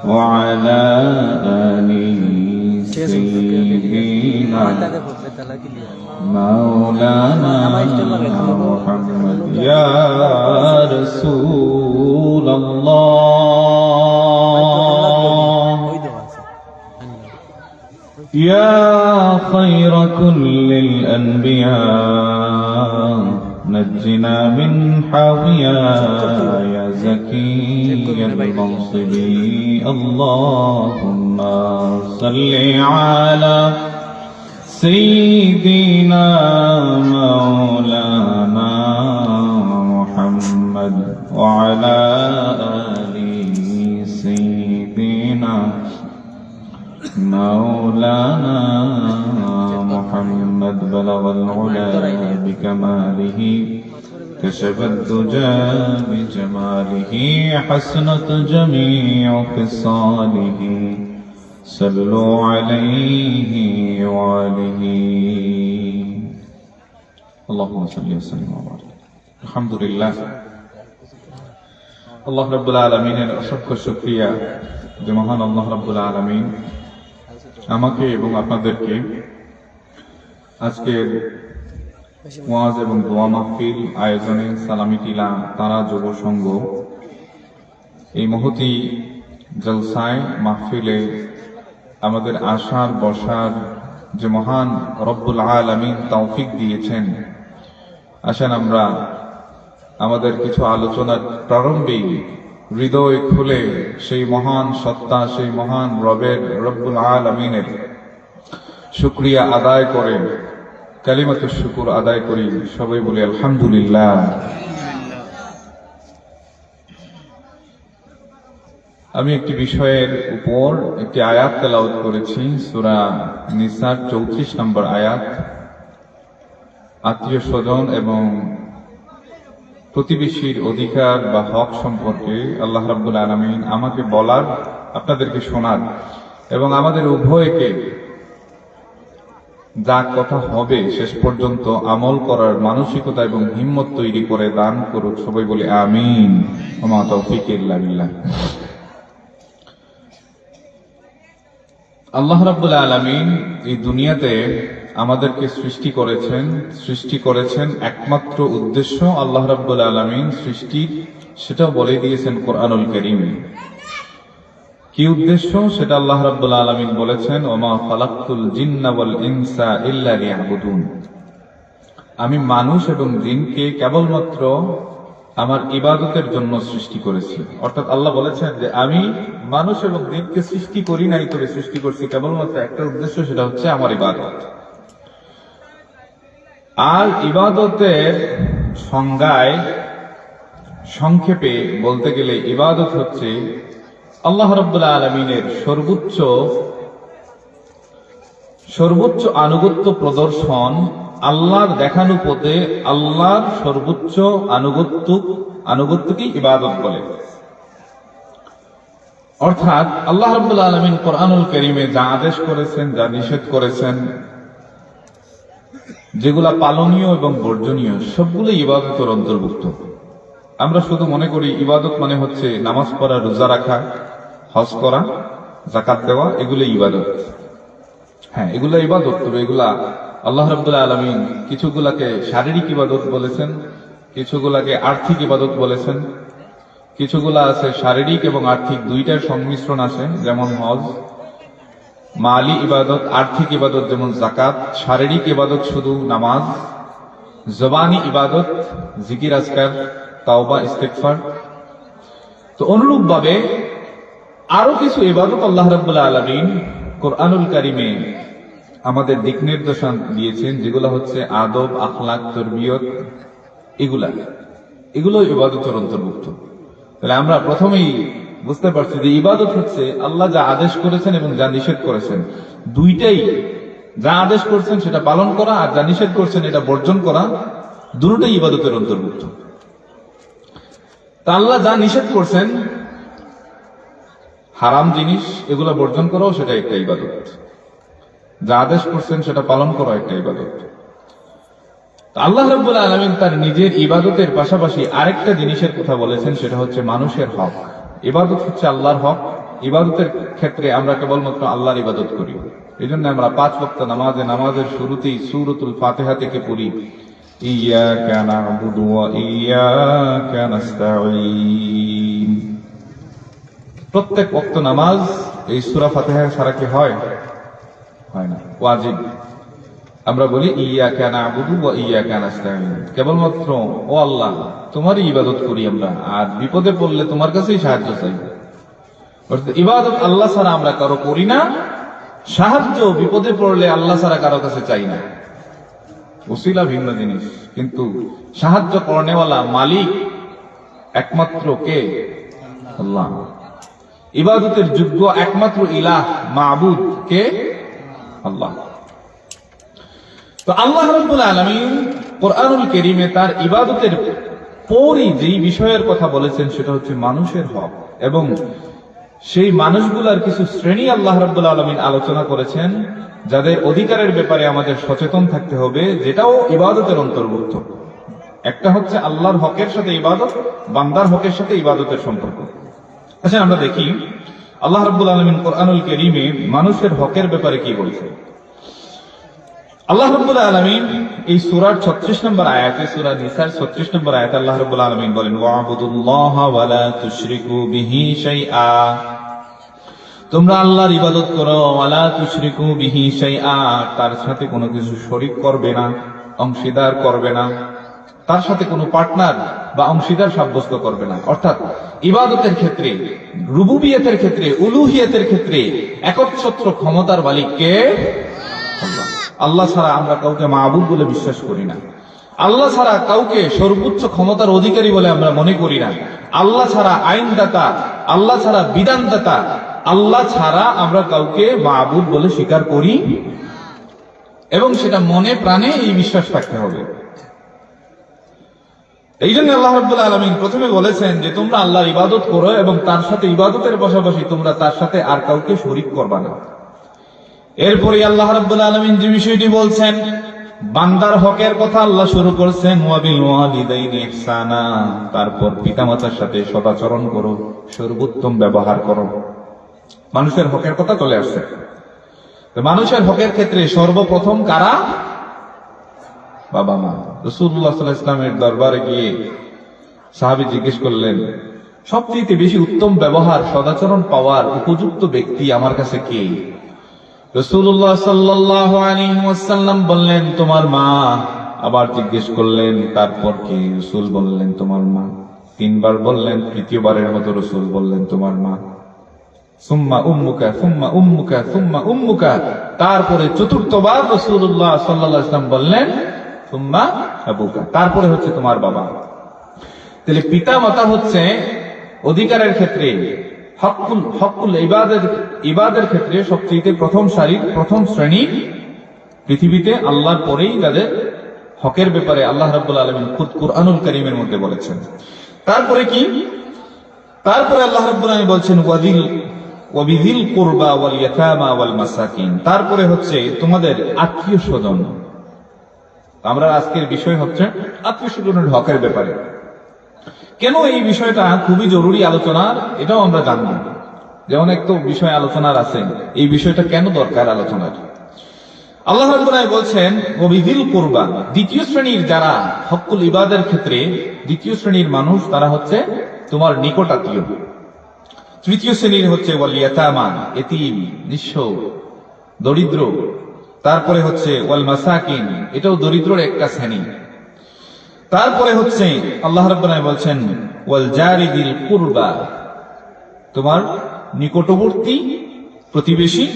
وعلى آل سيدنا مولانا محمد يا رسول الله يا خير كل الأنبياء نجنا من حاويا يا زكي المنصب اللهم صل على سيدنا مولانا محمد وعلى آل سيدنا مولانا محمد بلغ العلا بكماله كشف الدجى بجماله حسنت جميع خصاله صلوا عليه وآله اللهم صل وسلم وبارك الحمد لله আল্লাহ রাব্বুল আলামিনের অসংখ্য শুকরিয়া যে মহান আল্লাহ রাব্বুল আলামিন আমাকে এবং আপনাদেরকে আজকের ওয়াজ এবং দোয়া মাহফিল আয়োজনে সালামি টিলা তারা যুব সংঘ এই মহতি জলসায় মাহফিলে আমাদের আসার বসার যে মহান রব্বুল আলামিন তৌফিক দিয়েছেন। আসেন আমরা আমাদের কিছু আলোচনার প্রারম্ভেই হৃদয় খুলে সেই মহান সত্তা সেই মহান রব্বুল আলামিনের শুকরিয়া আদায় করে কালিমাতুশ শুকুর আদায় করি। সবাই বলি আলহামদুলিল্লাহ। আমি একটি বিষয়ের উপর একটি আয়াত তেলাওয়াত করেছি, সূরা নিসার 34 নম্বর আয়াত। আত্মীয় স্বজন এবং প্রতিবেশীর অধিকার বা হক সম্পর্কে আল্লাহ রাব্বুল আলামিন আমাকে বলার, আপনাদেরকে শোনার এবং আমাদের উভয়কে যা কথা হবে শেষ পর্যন্ত আমল করার মানসিকতা এবং হিম্মত তৈরি করে দান করুক। সবাই বলি আমিন। ওয়া মা তাওফীক ইল্লা বিল্লাহ। আল্লাহ রাব্বুল আলামিন এই দুনিয়াতে আমাদেরকে সৃষ্টি করেছেন একমাত্র উদ্দেশ্য আল্লাহ রাব্বুল আলামিন সৃষ্টির সেটা বলে দিয়েছেন কোরআনুল কারীমে। কি উদ্দেশ্য সেটা আল্লাহ রাব্বুল আলামিন বলেছেন, ওমা খালাকতুল জিন্না ওয়াল ইনসা ইল্লা লিয়াবুদুন। আমি মানুষ এবং জিনকে কেবলমাত্র আমার ইবাদতের জন্য সৃষ্টি করেছি। অর্থাৎ আল্লাহ বলেছেন যে আমি মানুষ এবং জিনকে সৃষ্টি করি নাই, তবে সৃষ্টি করছি কেবলমাত্র একটা উদ্দেশ্য, সেটা হচ্ছে আমার ইবাদত। আর ইবাদতের সংজ্ঞায় সংক্ষেপে বলতে গেলে ইবাদত হচ্ছে আল্লাহ রাব্বুল আলামিনের সর্বোচ্চ আনুগত্য প্রদর্শন, আল্লাহর দেখানো পথে আল্লাহর সর্বোচ্চ আনুগত্যকে ইবাদত বলে। অর্থাৎ আল্লাহ রাব্বুল আলামিন কোরআনুল কারীমে যা আদেশ করেছেন, যা নিষেধ করেছেন, যেগুলা পালনীয় এবং বর্জনীয়, সবগুলো ইবাদতের অন্তর্ভুক্ত। আমরা শুধু মনে করি ইবাদত মানে হচ্ছে নামাজ পড়া, রোজা রাখা, হজ করা, যাকাত দেওয়া, এগুলো ইবাদত। হ্যাঁ, এগুলো ইবাদত, তবে এগুলা আল্লাহ রাব্বুল আলামিন কিছুগুলাকে শারীরিক ইবাদত বলেছেন, কিছুগুলাকে আর্থিক ইবাদত বলেছেন, কিছুগুলা আছে শারীরিক এবং আর্থিক দুইটার সংমিশ্রণ আছে, যেমন হজ। মালি ইবাদত, আর্থিক ইবাদত যেমন যাকাত, শারীরিক ইবাদত শুধু নামাজ, জবানি ইবাদত জিকির আজকার, তাওবা, ইস্তিগফার। তো অনুরূপ ভাবে আরো কিছু ইবাদত আল্লাহ রাব্বুল আলামিন কোরআনুল কারীমে আমাদের দিক নির্দেশন দিয়েছেন, যেগুলো হচ্ছে আদব, আখলাক, তরবিয়ত, এগুলো ইবাদতের অন্তর্ভুক্ত। তাহলে আমরা প্রথমেই বুঝতে পারছি যে ইবাদত হচ্ছে আল্লাহ যা আদেশ করেছেন এবং যা নিষেধ করেছেন, দুইটাই, যা আদেশ করছেন সেটা পালন করা আর যা নিষেধ করছেন এটা বর্জন করা, দুটোই ইবাদতের অন্তর্ভুক্ত। তা আল্লাহ যা নিষেধ করছেন, হারাম জিনিস, এগুলো বর্জন করাও সেটা একটা ইবাদত। যা আদেশ করছেন সেটা পালন করা একটা ইবাদত। আল্লাহ রাব্বুল আলামিন তার নিজের ইবাদতের পাশাপাশি আরেকটা জিনিসের কথা বলেছেন, সেটা হচ্ছে মানুষের হক। ইবাদত হচ্ছে আল্লাহর হক, ইবাদতের ক্ষেত্রে আমরা কেবলমাত্র আল্লাহর ইবাদত করি। এই জন্য আমরা 5 ওয়াক্ত নামাজের শুরুতেই সূরাতুল ফাতিহা থেকে পড়ি, ইয়াকা না'বুদু ওয়া ইয়াকা নাস্তাঈন। প্রত্যেক ওয়াক্ত নামাজ এই সূরা ফাতিহা ছাড়া কি হয়? হয় না, ওয়াজিব। আমরা বলি ইয়াকা না'বুদু ওয়া ইয়াকা নাস্তাঈন, কেবলমাত্র ও আল্লাহ তোমারই ইবাদত করি আমরা, আর বিপদে পড়লে তোমার কাছেই সাহায্য চাই। অর্থাৎ ইবাদত আল্লাহ ছাড়া আমরা কারো করি না, সাহায্য বিপদে পড়লে আল্লাহ ছাড়া কারো কাছে চাই না। ওসিলা ভিন্ন জিনিস, কিন্তু সাহায্য করনেওয়ালা মালিক একমাত্র কে? আল্লাহ। ইবাদতের যোগ্য একমাত্র ইলাহ মাবুদ কে? আল্লাহ। তো আল্লাহ রাব্বুল আলামিন কোরআনুল কারীমে তার ইবাদতের পরই যেই বিষয়ের কথা বলেছেন সেটা হচ্ছে মানুষের হক, এবং সেই মানুষগুলার কিছু শ্রেণী আল্লাহ রাব্বুল আলামিন আলোচনা করেছেন যাদের অধিকারের ব্যাপারে আমাদের সচেতন থাকতে হবে, যেটাও ইবাদতের অন্তর্ভুক্ত। একটা হচ্ছে আল্লাহর হকের সাথে ইবাদত, বান্দার হকের সাথে ইবাদতের সম্পর্ক। আচ্ছা, আমরা দেখি আল্লাহ রাব্বুল আলামিন কোরআনুল কারীমে মানুষের হকের ব্যাপারে কি বলছেন। আল্লাহ রাব্বুল আলামিন এই সূরার 36 নম্বর আয়াতে, সূরা নিসার 36 নম্বর আয়াতে আল্লাহ রাব্বুল আলামিন বলেন, ওয়া'বুদুল্লাহা ওয়া লা তুশরিকু বিহি শাইআ, তোমরা আল্লাহর ইবাদত করো, ওয়া লা তুশরিকু বিহি শাইআ, তার সাথে কোনো কিছু শরীক করবে না, অংশীদার করবে না, তার সাথে কোনো পার্টনার বা অংশীদার সাব্যস্ত করবে না। অর্থাৎ ইবাদতের ক্ষেত্রে, রুবুবিয়তের ক্ষেত্রে, উলুহিয়তের ক্ষেত্রে একচ্ছত্র ক্ষমতার মালিক কে? আল্লাহ। আল্লাহ ছাড়া আমরা কাউকে মাবুদ বলে বিশ্বাস করি না, আল্লাহ ছাড়া কাউকে সর্বোচ্চ ক্ষমতার অধিকারী বলে আমরা মনে করি না, আল্লাহ ছাড়া আইনদাতা, আল্লাহ ছাড়া বিধানদাতা, আল্লাহ ছাড়া আমরা কাউকে মাবুদ বলে স্বীকার করি, এবং সেটা মনে প্রাণে এই বিশ্বাস থাকতে হবে। এই জন্য আল্লাহ রাব্বুল আলামিন প্রথমে বলেছেন যে তোমরা আল্লাহর ইবাদত করো, এবং তার সাথে ইবাদতের পাশাপাশি তোমরা তার সাথে আর কাউকে শরীক করবা না। এরপরে আল্লাহ রাব্বুল আলামিন যে বিষয়টি বলছেন, বান্দার হকের কথা আল্লাহ শুরু করছেন, ওয়া বিল ওয়ালিদাইনি ইহসানা, তারপর পিতামাতার সাথে সদাচরণ করো, সর্বোত্তম ব্যবহার করো। মানুষের হকের কথা চলে আসছে। তো মানুষের হকের ক্ষেত্রে সর্বপ্রথম কারা? বাবা মা। রাসূলুল্লাহ সাল্লাল্লাহু আলাইহি ওয়াসাল্লামের দরবারে গিয়ে সাহাবী জিজ্ঞেস করলেন, সবচেয়ে বেশি উত্তম ব্যবহার, সদাচরণ পাওয়ার উপযুক্ত ব্যক্তি আমার কাছে কে? রাসূলুল্লাহ সাল্লাল্লাহু আলাইহি ওয়াসাল্লাম বললেন, তোমার মা। আবার জিজ্ঞেস করলেন, তারপর কি? রাসূল বললেন, তোমার মা। 3 বার বললেন, তৃতীয়বারের মতো রাসূল বললেন, তোমার মা। সুম্মা উম্মুকা, সুম্মা উম্মুকা, সুম্মা উম্মুকা, তারপরে চতুর্থবার রাসূলুল্লাহ সাল্লাল্লাহু আলাইহি ওয়াসাল্লাম বললেন, সুম্মা আবুকা, তারপরে হচ্ছে তোমার বাবা। তাহলে পিতা মাতা হচ্ছে অধিকারের ক্ষেত্রে, হকুল ইবাদের ক্ষেত্রে সবচেয়ে প্রথম সারির, প্রথম শ্রেণী পৃথিবীতে আল্লাহর পরেই যাদের হকের ব্যাপারে আল্লাহ রাব্বুল আলামিন খুদ কুরআনুল কারীমের মধ্যে বলেছেন। তারপরে কি? তারপরে আল্লাহ রাব্বুল আলামিন বলছেন, ওয়াবিযিল কুরবা ওয়াল ইয়াতামা ওয়াল মাসাকিন, তারপরে হচ্ছে তোমাদের আত্মীয় স্বজন। আমরা আজকের বিষয় হচ্ছে আত্মীয় স্বজনের হকের ব্যাপারে। কেন এই বিষয়টা খুবই জরুরি আলোচনার, এটাও আমরা জানবো। যেমন একটা বিষয় আলোচনার আছে, এই বিষয়টা কেন দরকার আলোচনার। আল্লাহ রাব্বুল আলামিন বলছেন, ওয়াবিযিল কুরবা, দ্বিতীয় শ্রেণীর যারা হকুল ইবাদের ক্ষেত্রে দ্বিতীয় শ্রেণীর মানুষ, তারা হচ্ছে তোমার নিকট আত্মীয়। তৃতীয় শ্রেণীর হচ্ছে ওয়াল ইয়াতামা, এতিম, নিঃস্ব, দরিদ্র। তারপরে হচ্ছে ওয়াল মাসাকিন, এটাও দরিদ্রের একটা শ্রেণী। তারপরে হচ্ছে আল্লাহ রাব্বুল আলামিন বলছেন, ওয়াল জারি বিল কুরবা, তোমার নিকটবর্তী প্রতিবেশী,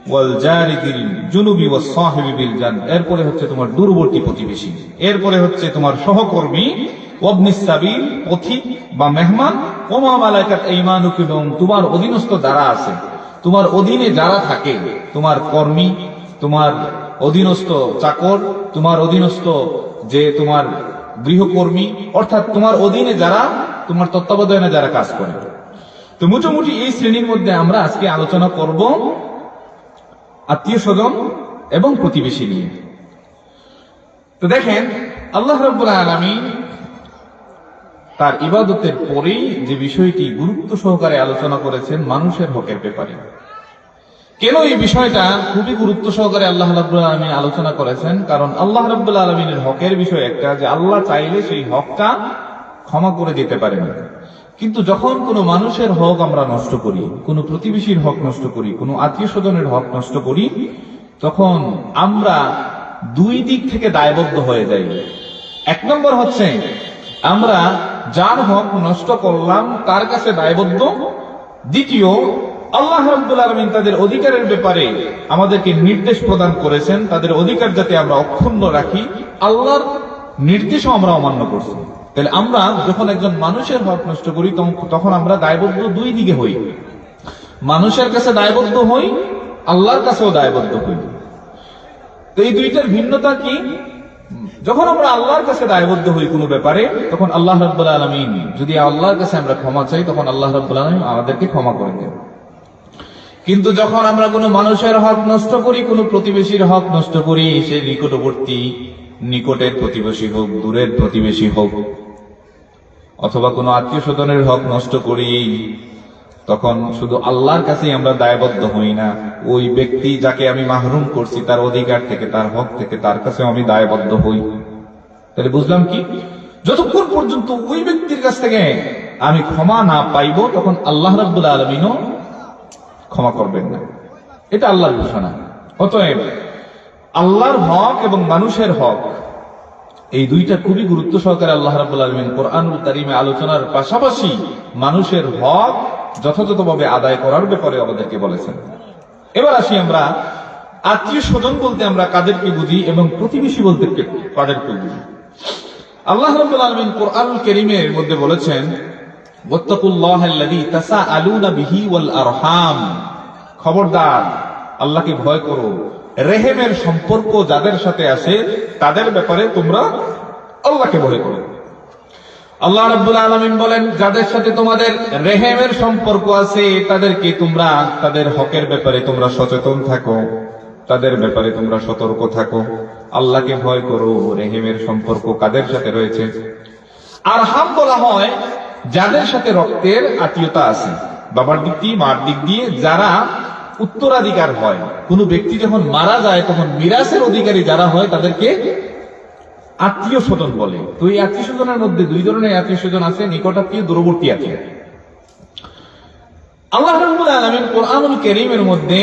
ওয়াল জারি বিল জুনুবি ওয়াস সাহিবি বিল জান, এরপরে হচ্ছে তোমার দূরবর্তী প্রতিবেশী, এরপরে হচ্ছে তোমার সহকর্মী, ওয়াবনিস সাবিল, পথিক বা মেহমান, ওয়া মা মালাকাত আইমানুকুম, এবং তোমার অধীনস্থ যারা আছে, তোমার অধীনে যারা থাকে, তোমার কর্মী, তোমার অধীনস্থ চাকর, তোমার অধীনস্থ যে তোমার গৃহকর্মী, অর্থাৎ তোমার অধীনে যারা, তোমার তত্ত্বাবধানে যারা কাজ করে। তো মোটামুটি এই শ্রেণীর মধ্যে আমরা আজকে আলোচনা করব আত্মীয় স্বজন এবং প্রতিবেশী নিয়ে। তো দেখেন, আল্লাহ রাব্বুল আলামিন তার ইবাদতের পরেই যে বিষয়টি গুরুত্ব সহকারে আলোচনা করেছেন মানুষের হকের ব্যাপারে। কেন এই বিষয়টা খুবই গুরুত্ব সহকারে আল্লাহ রাব্বুল আলামিন আলোচনা করেছেন? কারণ আল্লাহ রাব্বুল আলামিনের হকের বিষয় একটা, যে আল্লাহ চাইলে সেই হকটা ক্ষমা করে দিতে পারেন। কিন্তু যখন কোনো মানুষের হক আমরা নষ্ট করি, কোনো প্রতিবেশীর হক নষ্ট করি, কোনো আত্মীয় স্বজনের হক নষ্ট করি, তখন আমরা দুই দিক থেকে দায়বদ্ধ হয়ে যাই। এক নম্বর হচ্ছে আমরা যার হক নষ্ট করলাম তার কাছে দায়বদ্ধ। দ্বিতীয়, আল্লাহ রাব্বুল আলামিন তাদের অধিকারের ব্যাপারে আমাদেরকে নির্দেশ প্রদান করেছেন, তাদের অধিকার যাতে আমরা অক্ষুণ্ণ রাখি, আল্লাহর নির্দেশও আমরা অমান্য করছি। তাহলে আমরা যখন একজন মানুষের হক নষ্ট করি তখন আমরা দায়বদ্ধ দুই দিকে হই, মানুষের কাছে দায়বদ্ধ হই, আল্লাহর কাছেও দায়বদ্ধ হই। তো এই দুইটার ভিন্নতা কি? যখন আমরা আল্লাহর কাছে দায়বদ্ধ হই কোনো ব্যাপারে, তখন আল্লাহ রাব্বুল আলামিন, যদি আল্লাহর কাছে আমরা ক্ষমা চাই, তখন আল্লাহ রাব্বুল আলামিন আমাদেরকে ক্ষমা করে দেন। কিন্তু যখন আমরা কোনো মানুষের হক নষ্ট করি, কোনো প্রতিবেশীর হক নষ্ট করি, সে নিকটবর্তী, নিকটের প্রতিবেশী হোক, দূরের প্রতিবেশী হোক, অথবা কোনো আত্মীয় স্বজনের হক নষ্ট করি, তখন শুধু আল্লাহর কাছেই আমরা দায়বদ্ধ হই না, ওই ব্যক্তি যাকে আমি মাহরুম করছি তার অধিকার থেকে, তার হক থেকে, তার কাছেও আমি দায়বদ্ধ হই। তাহলে বুঝলাম কি, যতক্ষণ পর্যন্ত ওই ব্যক্তির কাছ থেকে আমি ক্ষমা না পাইব, তখন আল্লাহ রাব্বুল আলামিনও ক্ষমা করবেন না। এটা আল্লাহর ঘোষণা। অতএব আল্লাহর হক এবং মানুষের হক, এই দুইটা খুবই গুরুত্ব সহকারে আল্লাহ রাব্বুল আলামিন কোরআনুল কারীমে আলোচনার পাশাপাশি মানুষের হক যথাযথভাবে আদায় করার ব্যাপারে আমাদেরকে বলেছেন। এবার আসি আমরা আত্মীয় স্বজন বলতে আমরা কাদেরকে বুঝি এবং প্রতিবেশী বলতে কাদেরকে বুঝি। আল্লাহ রাব্বুল আলামিন কোরআনুল কারীমের মধ্যে বলেছেন, ওয়াত্তাকুল্লাহাল্লাযী তাসাআলুনা বিহি ওয়াল আরহাম, খবরদার আল্লাহকে ভয় করো, রেহেমের সম্পর্ক যাদের সাথে আছে তাদের ব্যাপারে তোমরা আল্লাহকে ভয় করো। আল্লাহ রাব্বুল আলামিন বলেন, যাদের সাথে তোমাদের রেহেমের সম্পর্ক আছে তাদেরকে তোমরা, তাদের হকের ব্যাপারে তোমরা সচেতন থাকো, তাদের ব্যাপারে তোমরা সতর্ক থাকো, আল্লাহকে ভয় করো। রেহেমের সম্পর্ক কাদের সাথে রয়েছে? আরহাম বলা হয় যাদের সাথে রক্তের আত্মীয়তা আছে, বাবার দিক দিয়ে, মার দিক দিয়ে, যারা উত্তরাধিকার হয়। কোন ব্যক্তি যখন মারা যায় তখন মিরাসের অধিকারী যারা হয় তাদেরকে আত্মীয় স্বজন বলে। তো এই আত্মীয় স্বজনের মধ্যে দুই ধরনের আত্মীয় স্বজন আছে, নিকট আত্মীয়, দূরবর্তী আত্মীয়। আল্লাহ রাব্বুল আলামিন কোরআনুল কারীমের মধ্যে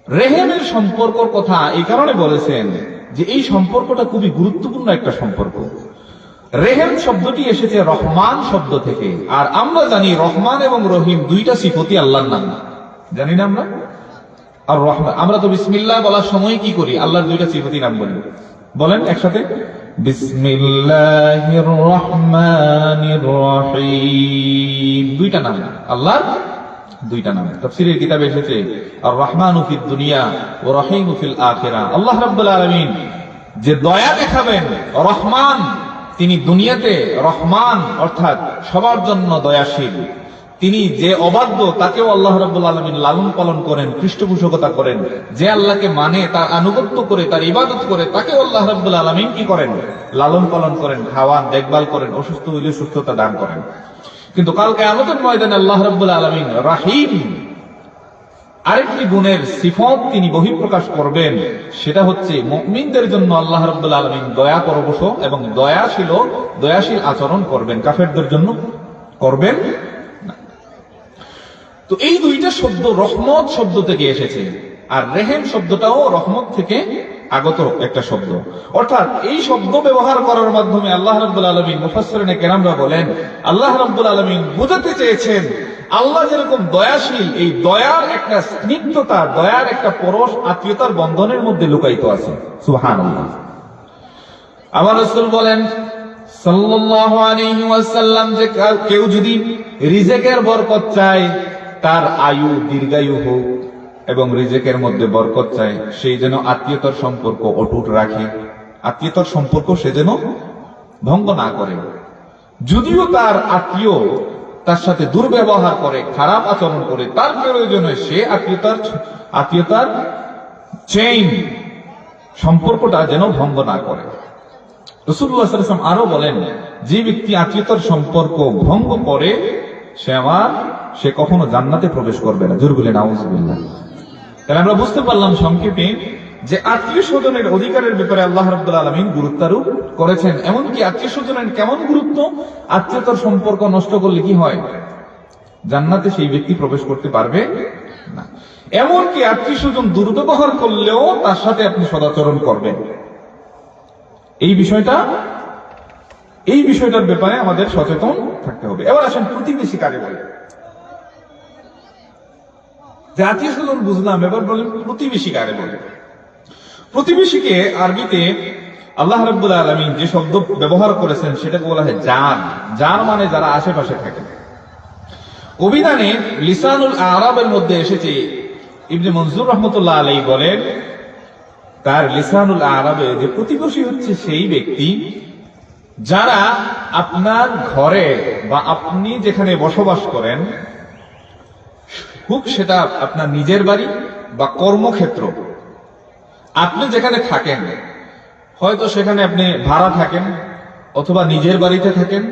রেহেমের সম্পর্কের কথা এই কারণে বলেছেন যে এই সম্পর্কটা খুবই গুরুত্বপূর্ণ একটা সম্পর্ক। রেহেম শব্দটি এসেছে রহমান শব্দ থেকে, আর আমরা জানি রহমান এবং রহিম দুইটা সিফতি আল্লাহর নাম, জানি না আমরা? আর রহমান, আমরা তো বিসমিল্লাহ বলার সময় কি করি? আল্লাহর দুইটা সিফতি নাম বলি, বলেন একসাথে, বিসমিল্লাহির রহমানির রহিম। দুইটা নাম আল্লাহর, দুইটা নাম তাফসীরের কিতাবে এসেছে, আর রহমানু ফিদ দুনিয়া ওয়া রহিমু ফিল আখিরাহ। আল্লাহ রাব্বুল আলামিন যে দয়া দেখাবেন, রহমান তিনি দুনিয়াতে, রহমান অর্থাৎ সবার জন্য দয়াশীল। তিনি যে অবাধ্য তাকেও আল্লাহ রাব্বুল আলামিন লালন পালন করেন, পৃষ্ঠপোষকতা করেন। যে আল্লাহকে মানে, তার আনুগত্য করে, তার ইবাদত করে, তাকেও আল্লাহ রাব্বুল আলামিন কি করেন? লালন পালন করেন, খাওয়ান, দেখভাল করেন, অসুস্থ হইলে সুস্থতা দান করেন। কিন্তু কাল কিয়ামতের ময়দানে আল্লাহ রাব্বুল আলামিন রাহিম আরেকটি গুণের সিফত তিনি বহিঃপ্রকাশ করবেন, সেটা হচ্ছে মুমিনদের জন্য আল্লাহ রাব্বুল আলামিন দয়া পরবশ এবং দয়াশীল আচরণ করবেন, কাফেরদের জন্য করবেন না। তো এই দুইটা শব্দ রহমত শব্দ থেকে এসেছে, আর রেহেম শব্দটাও রহমত থেকে আগত একটা শব্দ। অর্থাৎ এই শব্দ ব্যবহার করার মাধ্যমে আল্লাহ রাব্বুল আলামিন, মুফাসসিরিনে কেরামরা বলেন, আল্লাহ রাব্বুল আলামিন বোঝাতে চেয়েছেন আল্লাহ যেরকম দয়াশীল, এই দয়ার একটা স্নিগ্ধতা, দয়ার একটা পরশ আত্মীয়তার বন্ধনের মধ্যে লুকায়িত আছে। সুবহানাল্লাহ। আমার রাসূল বলেন সাল্লাল্লাহু আলাইহি ওয়াসাল্লাম, যে কেউ যদি রিজেকের বরকত চায়, তার আয়ু দীর্ঘায়ু হোক, এবং রিজেকের মধ্যে বরকত চায়, সেই যেন আত্মীয়তার সম্পর্ক অটুট রাখে, আত্মীয়তার সম্পর্ক সে যেন ভঙ্গ না করে। যদিও তার আত্মীয় তার সাথে দুর্ব্যবহার করে, খারাপ আচরণ করে, তার প্রয়োজনে সে আত্মীয়তার চেইন, সম্পর্কটা যেন ভঙ্গ না করে। রাসূলুল্লাহ সাল্লাল্লাহু আলাইহি ওয়াসাল্লাম আরো বলেন, যে ব্যক্তি আত্মীয়তার সম্পর্ক ভঙ্গ করে সে কখনো জান্নাতে প্রবেশ করবে না। জোরে বলে নাউযুবিল্লাহ। তাহলে আমরা বুঝতে পারলাম সংক্ষেপে যে আত্মীয় স্বজনের অধিকারের ব্যাপারে আল্লাহ রাব্বুল আলামিন গুরুত্বারোপ করেছেন। এমনকি আত্মীয় স্বজনের কেমন গুরুত্ব, আত্মীয়তার সম্পর্ক নষ্ট করলে কি হয়, জান্নাতে সেই ব্যক্তি প্রবেশ করতে পারবে না। এমনকি আত্মীয় স্বজন দুর্ব্যবহার করলেও তার সাথে আপনি সদাচরণ করবেন। এই বিষয়টার ব্যাপারে আমাদের সচেতন থাকতে হবে। এবার আসেন প্রতিবেশী কারে বলে। যে আত্মীয় স্বজন বুঝলাম, এবার বলেন প্রতিবেশী কারে বলে। প্রতিবেশীকে আরবিতে আল্লাহ রাব্বুল আলামিন যে শব্দ ব্যবহার করেছেন সেটাকে বলা হয় জার। জার মানে যারা আশেপাশে থাকে। অভিধানে লিসানুল আরাবের মধ্যে এসেছে, ইবনে মনজুর রাহমাতুল্লাহ আলাইহি বলেন তার লিসানুল আরাবে যে প্রতিবেশী হচ্ছে সেই ব্যক্তি যারা আপনার ঘরে বা আপনি যেখানে বসবাস করেন, হোক সেটা আপনার নিজের বাড়ি বা কর্মক্ষেত্র, আপনি যেখানে থাকেন, হয়তো সেখানে আপনি ভাড়া থাকেন, অথবা নিজের বাড়িতে থাকেন,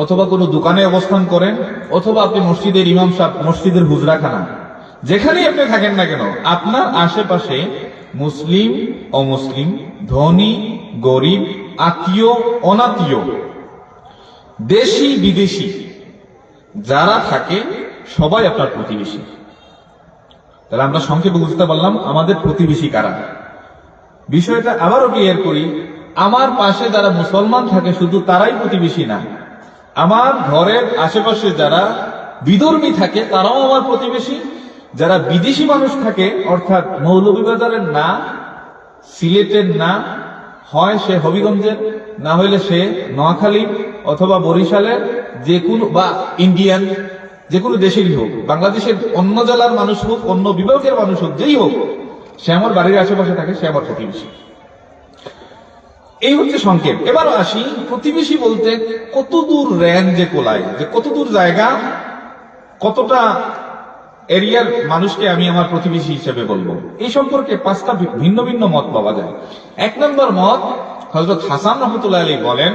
অথবা কোনো দোকানে অবস্থান করেন, অথবা আপনি মসজিদের ইমাম সাহেব, মসজিদের হুজরাখানা, যেখানেই আপনি থাকেন না কেন, আপনার আশেপাশে মুসলিম অমুসলিম, ধনী গরিব, আত্মীয় অনাত্মীয়, দেশি বিদেশি যারা থাকে সবাই আপনার প্রতিবেশী। তাহলে আমরা সংক্ষেপে বুঝতে পারলাম আমাদের প্রতিবেশী কারা। বিষয়টা আবারও ক্লিয়ার করি, আমার পাশে যারা মুসলমান থাকে শুধু তারাই প্রতিবেশী না, আমার ঘরের আশেপাশে যারা বিধর্মী থাকে তারাও আমার প্রতিবেশী। যারা বিদেশি মানুষ থাকে, অর্থাৎ মৌলভীবাজারের না, সিলেটের না, হয় সে হবিগঞ্জের, না হইলে সে নোয়াখালী অথবা বরিশালের, যে কোনো বা ইন্ডিয়ান, যে কোনো দেশেরই হোক, বাংলাদেশের অন্য জেলার মানুষ হোক, অন্য বিভাগের মানুষ হোক, যেই হোক, সে আমার বাড়ির আশেপাশে থাকে, সে আমার প্রতিবেশী। এই হচ্ছে সংক্ষেপ। এবারও আসি প্রতিবেশী বলতে কতদূর রেঞ্জে কোলায়, যে কতদূর জায়গা, কতটা এরিয়ার মানুষকে আমি আমার প্রতিবেশী হিসেবে বলবো। এই সম্পর্কে 5টা ভিন্ন ভিন্ন মত পাওয়া যায়। 1 নম্বর মত, হযরত হাসান রাহমাতুল্লাহ আলাইহি বলেন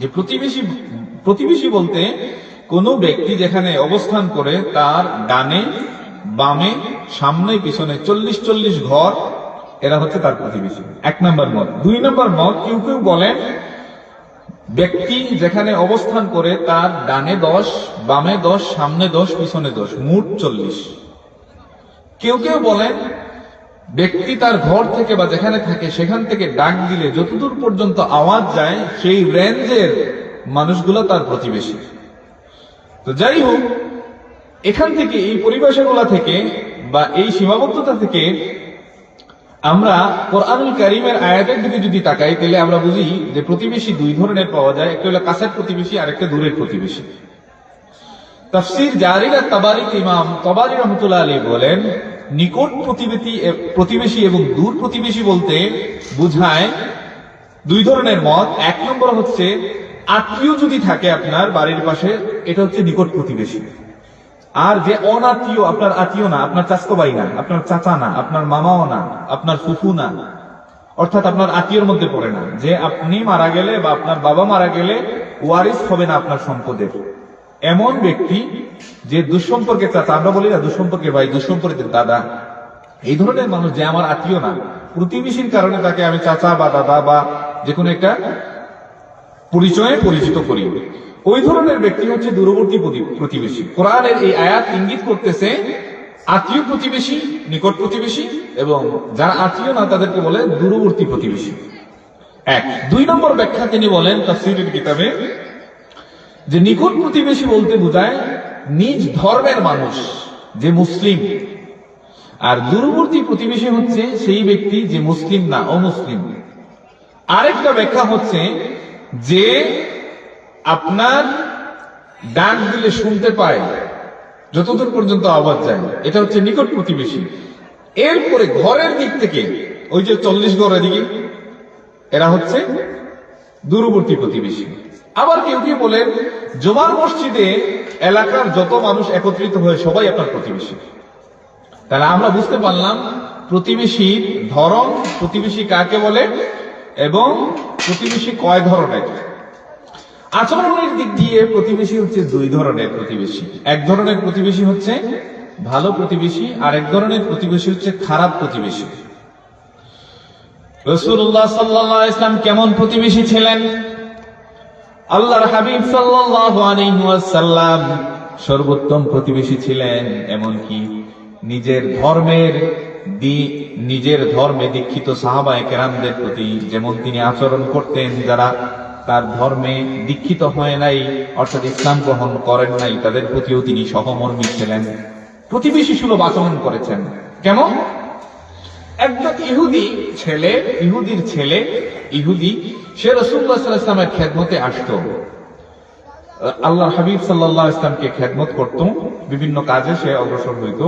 যে প্রতিবেশী বলতে কোন ব্যক্তি যেখানে অবস্থান করে তার ডানে বামে সামনে পিছনে 40 ঘর, এরা হচ্ছে তার প্রতিবেশী। 1 নম্বর মত। 2 নম্বর মত, কেউ কেউ বলেন ব্যক্তি যেখানে অবস্থান করে তার ডানে 10, বামে 10, সামনে 10, পিছনে 10, মোট 40। কেউ কেউ বলেন ব্যক্তি তার ঘর থেকে বা যেখানে থাকে সেখান থেকে ডাক দিলে যতদূর পর্যন্ত আওয়াজ যায় সেই রেঞ্জের মানুষগুলো তার প্রতিবেশী। তো যাই হোক, এখান থেকে এই পরিভাষাগুলা থেকে বা এই সীমাবদ্ধতা থেকে আমরা কোরআনুল কারীমের আয়াতের দিকে যদি তাকাই, তাহলে আমরা বুঝি যে প্রতিবেশী 2 ধরনের পাওয়া যায়। একটা হলো কাছের প্রতিবেশী, আর একটা দূরের প্রতিবেশী। তাফসীর জারির আত-তাবারী ইমাম তাবারী রাহমাতুল্লাহ আলাইহি বলেন, নিকট প্রতিবেশী এবং দূর প্রতিবেশী বলতে বোঝায় 2 ধরনের মত। 1 নম্বর হচ্ছে আত্মীয় যদি থাকে আপনার বাড়ির পাশে, এটা হচ্ছে নিকট প্রতিবেশী। আর যে অনাত্মীয়, আপনার আত্মীয় না, আপনার চাচাতো ভাই না, আপনার চাচা না, আপনার মামাও না, আপনার ফুফু না, অর্থাৎ আপনার আত্মীয়ের মধ্যে পড়ে না, যে আপনি মারা গেলে বা আপনার বাবা মারা গেলে ওয়ারিস হবে না আপনার সম্পদের, এমন ব্যক্তি যে দুঃসম্পর্কের চাচা, আমরা বলি না দুঃসম্পর্কের ভাই, দুঃসম্পর্কের দাদা, এই ধরনের মানুষ যে আমার আত্মীয় না, প্রতিবেশীর কারণে তাকে আমি চাচা বা দাদা বা যে কোনো একটা পরিচয়ে পরিচিত করি, ওই ধরনের ব্যক্তি হচ্ছে দূরবর্তী প্রতিবেশী। কোরআনের এই আয়াত ইঙ্গিত করতেছে আত্মীয় প্রতিবেশী, নিকট প্রতিবেশী, এবং যারা আত্মীয় না তাদেরকে বলে দূরবর্তী প্রতিবেশী। 1। 2 নম্বর ব্যাখ্যা তিনি বলেন তাফসীরের কিতাবে যে নিকট প্রতিবেশী বলতে বোঝায় নিজ ধর্মের মানুষ যে মুসলিম, আর দূরবর্তী প্রতিবেশী হচ্ছে সেই ব্যক্তি যে মুসলিম না, অমুসলিম। আরেকটা ব্যাখ্যা হচ্ছে যে আপনার ডাক দিলে শুনতে পায়, যতদূর পর্যন্ত আওয়াজ যায়, এটা হচ্ছে নিকট প্রতিবেশী। এরপরে ঘরের দিক থেকে ওই যে 40 ঘর এদিকে, এরা হচ্ছে দূরবর্তী প্রতিবেশী। আবার কেউ কেউ বলেন জুমার মসজিদে এলাকার যত মানুষ একত্রিত হয়ে সবাই আপনার প্রতিবেশী। তাহলে আমরা বুঝতে পারলাম প্রতিবেশীর ধরন, প্রতিবেশী কাকে বলে। এবং প্রতিবেশী কয় ধরনের? আচরণের দিক দিয়ে প্রতিবেশী হচ্ছে দুই ধরনের প্রতিবেশী। এক ধরনের প্রতিবেশী হচ্ছে ভালো প্রতিবেশী, আর এক ধরনের প্রতিবেশী হচ্ছে খারাপ প্রতিবেশী। রাসূলুল্লাহ সাল্লাল্লাহু আলাইহি ওয়াসাল্লাম কেমন প্রতিবেশী ছিলেন? আল্লাহর হাবিব সাল্লাল্লাহু আলাইহি ওয়াসাল্লাম সর্বোত্তম প্রতিবেশী ছিলেন, এমনকি নিজের ধর্মে দীক্ষিত সাহাবায়ে কেরামদের প্রতি যেমন তিনি আচরণ করতেন, যারা তার ধর্মে দীক্ষিত হয় নাই অর্থাৎ ইসলাম গ্রহণ করেন নাই, তাদের প্রতিও তিনি সহমর্মী ছিলেন, প্রতিবেশী সুলভ আচরণ করেছেন। কেমন? একজন ইহুদির ছেলে সে রাসূলুল্লাহ সাল্লাল্লাহু আলাইহি ওয়াসাল্লামের খেদমতে আসতো, আল্লাহর হাবিব সাল্লাল্লাহু আলাইহি ওয়াসাল্লামকে খেদমত করত, বিভিন্ন কাজে সে অগ্রসর হইত।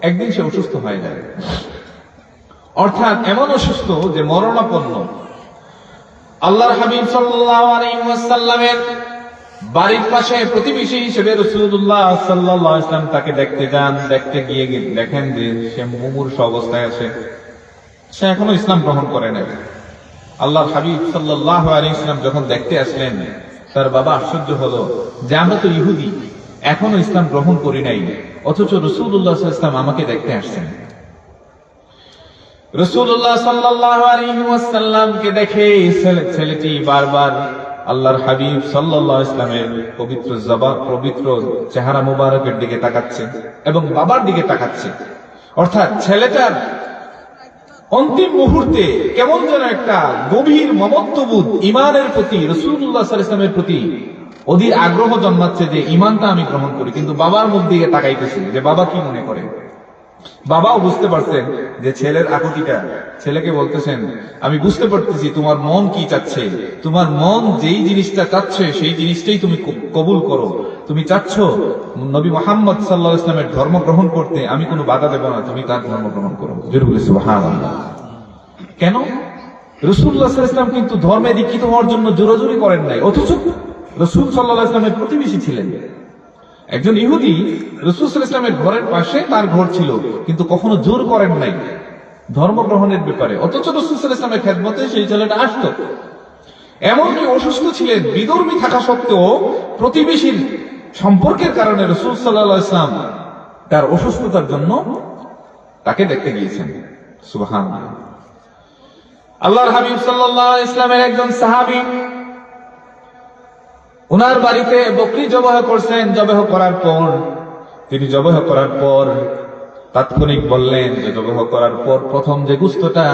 একদিন সে অসুস্থ হয়ে যায়, অর্থাৎ এমন অসুস্থ যে মরণাপন্ন। আল্লাহর হাবিব সাল্লাল্লাহু আলাইহি ওয়াসাল্লামের বাড়ির পাশে প্রতিবেশী হিসেবে রাসূলুল্লাহ সাল্লাল্লাহু আলাইহি ওয়াসাল্লাম তাকে দেখতে যান। দেখতে গিয়ে দেখেন যে সে মুমূর্ষ অবস্থায় আছে, সে এখনো ইসলাম গ্রহণ করে নাই। আল্লাহর হাবিব সাল্লাল্লাহু আলাইহি ওয়াসাল্লাম যখন দেখতে আসলেন, তার বাবা আশ্চর্য হলো যে আমরা তো ইহুদি, এখনো ইসলাম গ্রহণ করি নাই, অথচ রাসূলুল্লাহ সাল্লাল্লাহু আলাইহি ওয়াসাল্লাম আমাকে দেখতে আসছেন। রাসূলুল্লাহ সাল্লাল্লাহু আলাইহি ওয়াসাল্লামকে দেখে ছেলেটি বারবার আল্লাহর হাবিব সাল্লাল্লাহু আলাইহি ওয়াসাল্লামের পবিত্র চেহারা মুবারকের দিকে তাকাচ্ছে এবং বাবার দিকে তাকাচ্ছে। অর্থাৎ ছেলেটার অন্তিম মুহূর্তে কেমন যেন একটা গভীর মমত্ববোধ ঈমানের প্রতি, রাসূলুল্লাহ সাল্লাল্লাহু আলাইহি ওয়াসাল্লামের প্রতি অধীর আগ্রহ জন্মাচ্ছে যে ঈমানটা আমি গ্রহণ করি, কিন্তু বাবার মুখ দিকে তাকাইতেছে যে বাবা কি মনে করে। বাবাও বুঝতে পারছেন যে ছেলের আকুতিটা, ছেলেকে বলতেছেন আমি বুঝতে পারতেছি তোমার মন কি চাচ্ছে, তোমার মন যেই জিনিসটা চাচ্ছে সেই জিনিসটাই তুমি কবুল করো, তুমি চাচ্ছ নবী মুহাম্মদ সাল্লাল্লাহু আলাইহি ওয়াসাল্লামের ধর্ম গ্রহণ করতে, আমি কোনো বাধা দেব না, তুমি তার ধর্ম গ্রহণ করো। জোরে বলে সুবহানাল্লাহ। কেন? রাসূলুল্লাহ সাল্লাল্লাহু আলাইহি ওয়াসাল্লাম কিন্তু ধর্মে দীক্ষিত হওয়ার জন্য জোরাজুরি করেন নাই, অথচ রাসূল সাল্লাল্লাহু আলাইহি ওয়াসাল্লামের প্রতিবেশী ছিলেন। একজন ইহুদি রাসূল সাল্লাল্লাহু আলাইহি ওয়াসাল্লামের ঘরের পাশে তার ঘর ছিল, কিন্তু কখনো জোর করেন নাই ধর্ম গ্রহণের ব্যাপারে, অথচ রাসূল সাল্লাল্লাহু আলাইহি ওয়াসাল্লামের খেদমতে সেই ছেলেটা আসতো। এমনকি অসুস্থ ছিলেন, বিধর্মী থাকা সত্ত্বেও প্রতিবেশীর সম্পর্কের কারণে রাসূল সাল্লাল্লাহু আলাইহি ওয়াসাল্লাম তার অসুস্থতার জন্য তাকে দেখতে গিয়েছেন। সুবহানাল্লাহ। আল্লাহর হাবিব সাল্লাল্লাহু আলাইহি ওয়াসাল্লামের একজন সাহাবী উনার বাড়িতে বকরি জবাহ করছেন। জবাহ করার পর তাৎক্ষণিক বললেন যে জবাহ করার পর প্রথম যে গোশতটা,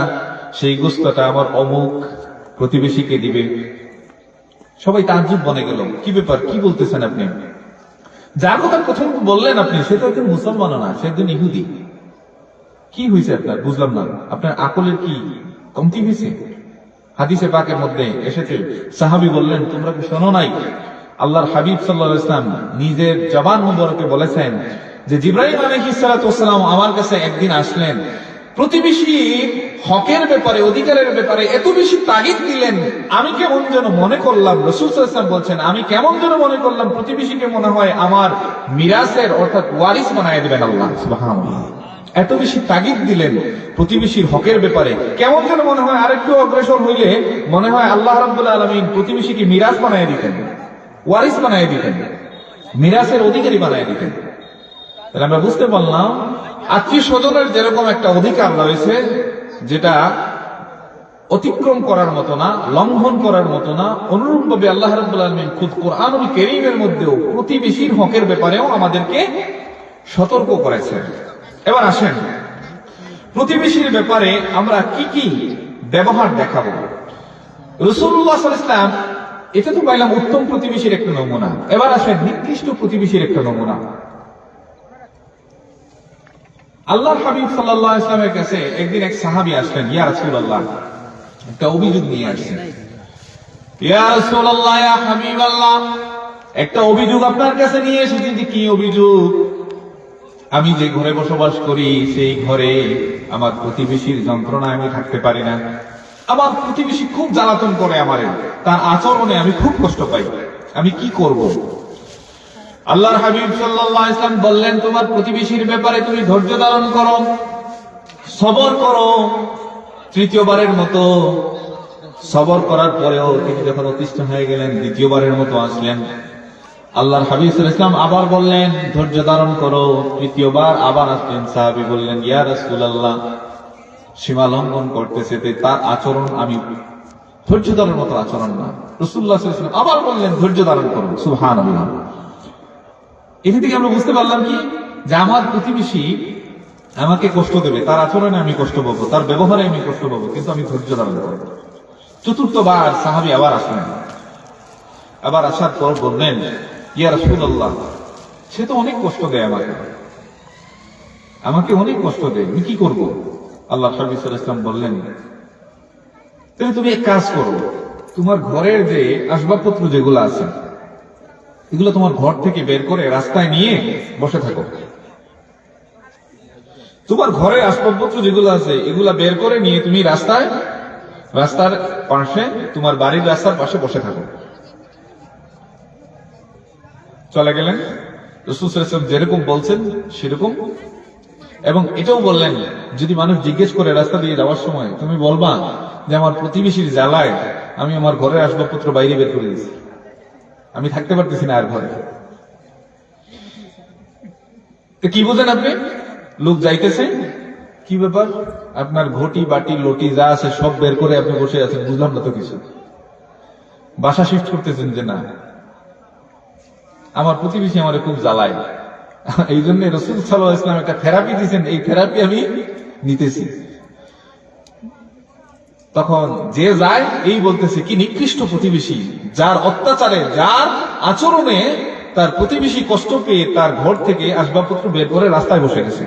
সেই গোশতটা আমার অমুক প্রতিবেশীকে দিবে। সবাই তাজ্জুব বনে গেল, কি ব্যাপার, কি বলতেছেন আপনি? যার কথা প্রথম বললেন আপনি, সে তো একজন মুসলমান না, সে একজন ইহুদি। কি হয়েছে আপনার? বুঝলাম না, আপনার আকলের কি কমতি হয়েছে? হাদিসে পাকের মধ্যে এসেছে, সাহাবী বললেন তোমরা কি শোনো নাই আল্লাহর হাবিব সাল্লাল্লাহু আলাইহি ওয়াসাল্লাম নিজের জবান মুবারকে বলেছেন যে জিবরাইল আলাইহিস সালাতু ওয়াস সালাম আমার কাছে একদিন আসলেন, প্রতিবেশীর হকের ব্যাপারে, অধিকারের ব্যাপারে এত বেশি তাগিদ দিলেন, আমি কেমন যেন মনে করলাম, রাসূল সাল্লাল্লাহু আলাইহি ওয়াসাল্লাম বলছেন, আমি কেমন যেন মনে করলাম প্রতিবেশীকে মনে হয় আমার মিরাসের অর্থাৎ ওয়ারিস বানায় দিবেন আল্লাহ। সুবহানাল্লাহ। এত বেশি তাগিদ দিলেন প্রতিবেশীর হকের ব্যাপারে, কেমন যেন মনে হয় আরেকটু অগ্রসর হইলে মনে হয় আল্লাহ রাব্বুল আলামিন প্রতিবেশীকে মিরাস বানায় দিতেন, ওয়ারিস বানায় দিতেন, মিরাসের অধিকারী বানায় দিতেন। তাহলে আমরা বুঝতে পারলাম আত্মীয় স্বজনের যেরকম একটা অধিকার রয়েছে যেটা অতিক্রম করার মতো না, লঙ্ঘন করার মতো না, অনুরূপভাবে আল্লাহ রাব্বুল আলামিন খুদ কোরআনুল কারীমের মধ্যেও প্রতিবেশীর হকের ব্যাপারেও আমাদেরকে সতর্ক করেছেন। এবার আসেন প্রতিবেশীর ব্যাপারে আমরা কি কি ব্যবহার দেখাবো। রাসূলুল্লাহ সাল্লাল্লাহু আলাইহি ওয়াসাল্লাম এটা তো পাইলাম উত্তম প্রতিবেশীর একটা নমুনা। এবার আসেন নিকৃষ্ট প্রতিবেশীর একটা নমুনা। আল্লাহর হাবিব সাল্লাল্লাহু আলাইহি ওয়াসাল্লামের কাছে একদিন এক সাহাবী আসলেন, ইয়া রাসূলুল্লাহ, একটা অভিযোগ নিয়ে আসছেন। ইয়া রাসূলুল্লাহ, ইয়া হাবিবাল্লাহ, একটা অভিযোগ আপনার কাছে নিয়ে এসেছি। যে কি অভিযোগ? আমি যে ঘরে বসবাস করি সেই ঘরে আমার প্রতিবেশীর যন্ত্রণায় আমি থাকতে পারি না, আমার প্রতিবেশী খুব জ্বালাতন করে আমারে, তার আচরণে আমি খুব কষ্ট পাই, আমি কি করব? আল্লাহর হাবিব সাল্লাল্লাহু আলাইহি ওয়াসাল্লাম বললেন, তোমার প্রতিবেশীর ব্যাপারে তুমি ধৈর্য ধারণ করো, সবর করো। তৃতীয়বারের মতো সবর করার পরেও তিনি যখন অতিষ্ঠ হয়ে গেলেন, দ্বিতীয়বারের মতো আসলেন। আল্লাহর হাবিব সাল্লাল্লাহু আলাইহি ওয়াসাল্লাম আবার বললেন, ধৈর্য ধারণ করো। তৃতীয়বার আবার আসলেন। সাহাবী বললেন, ইয়া রাসূলুল্লাহ, সীমা লঙ্ঘন করতেছে, তার আচরণ আমি ধৈর্য ধারণের মতো আচরণ না। রাসূলুল্লাহ সাল্লাল্লাহু আলাইহি ওয়াসাল্লাম আবার বললেন, ধৈর্য ধারণ করো। সুবহানাল্লাহ। এখান থেকে আমরা বুঝতে পারলাম কি, যে আমার প্রতিবেশী আমাকে কষ্ট দেবে, তার আচরণে আমি কষ্ট পাবো, তার ব্যবহারে আমি কষ্ট পাবো, কিন্তু আমি ধৈর্য ধারণ করব। চতুর্থবার সাহাবী আবার আসলেন। আবার আসার পর বললেন, ইয়া রাসূলুল্লাহ, সে তো অনেক কষ্ট দেয় আমাকে অনেক কষ্ট দেয়, আমি কি করব? আল্লাহ হাবিব সাল্লাল্লাহু আলাইহি ওয়াসাল্লাম বললেন, তাহলে তুমি এক কাজ করো, তোমার ঘরের যে আসবাবপত্র যেগুলো আছে এগুলো তোমার ঘর থেকে বের করে রাস্তায় নিয়ে বসে থাকো। তোমার ঘরের আসবাবপত্র যেগুলো আছে এগুলা বের করে নিয়ে তুমি রাস্তার পাশে, তোমার বাড়ির রাস্তার পাশে বসে থাকো। চলে গেলেন। রাসূল সাল্লাল্লাহু আলাইহি ওয়াসাল্লাম যেরকম বলছেন সেরকম, এবং এটাও বললেন, যদি মানুষ জিজ্ঞেস করে রাস্তা দিয়ে যাওয়ার সময়, তুমি বলবা যে আমার প্রতিবেশীর জ্বালায় আমি আমার ঘরের আসবাবপত্র বাইরে বের করে দিয়েছি, আমি থাকতে পারতেছি না আর ঘরে। তো কি বোঝেন আপনি? লোক যাইতেছে, কি ব্যাপার, আপনার ঘটি বাটি লটি যা আছে সব বের করে আপনি বসে আছেন, বুঝলাম না তো কিছু। বাসা শিফট করতেছেন যে না, আমার প্রতিবেশী আমারে খুব জ্বালায়, এই জন্য রাসূল সাল্লাল্লাহু আলাইহি ওয়াসাল্লাম একটা থেরাপি দিয়েছেন, এই থেরাপি আমি নিতেছি। তখন যে যায় এই বলতেছে, কি নিকৃষ্ট প্রতিবেশী, যার অত্যাচারে, যার আচরণে তার প্রতিবেশী কষ্ট পেয়ে তার ঘর থেকে আসবাবপত্র বের করে রাস্তায় বসে গেছে।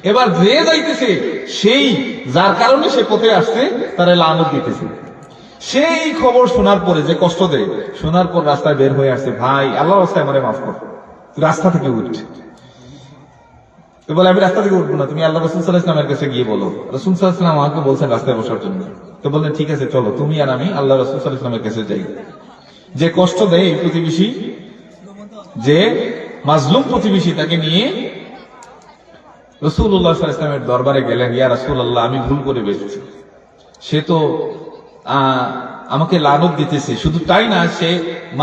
এবার যে যাইতেছে সেই, যার কারণে সে পথে আসছে, তারা লানত দিতেছে। সেই খবর শোনার পরে, যে কষ্ট দেয়, শোনার পর রাস্তায় বের হয়ে আসছে, ভাই আল্লাহর রাস্তায় আমারে মাফ কর, রাস্তা থেকে উঠছে। তো বলে, আমি রাস্তা থেকে উঠবো না, তুমি আল্লাহ রাসূল সাল্লাল্লাহু আলাইহি ওয়াসাল্লামের কাছে গিয়ে বলো। রাসূল সাল্লাল্লাহু আলাইহি ওয়াসাল্লাম আমাকে বলছেন রাস্তায় বসার জন্য। তো বললেন, ঠিক আছে চলো, তুমি আর আমি আল্লাহ রাসূল সাল্লাল্লাহু আলাইহি ওয়াসাল্লামের কাছে যাই। যে কষ্ট দেয় এই প্রতিবেশী, যে মাজলুম প্রতিবেশী, তাকে নিয়ে রাসূলুল্লাহ সাল্লাল্লাহু আলাইহি ওয়াসাল্লামের দরবারে গেলেন। ইয়া রাসূলুল্লাহ, আমি ভুল করে বেঁচেছি, সে তো আমাকে লানত দিতেছে, শুধু তাই না, সে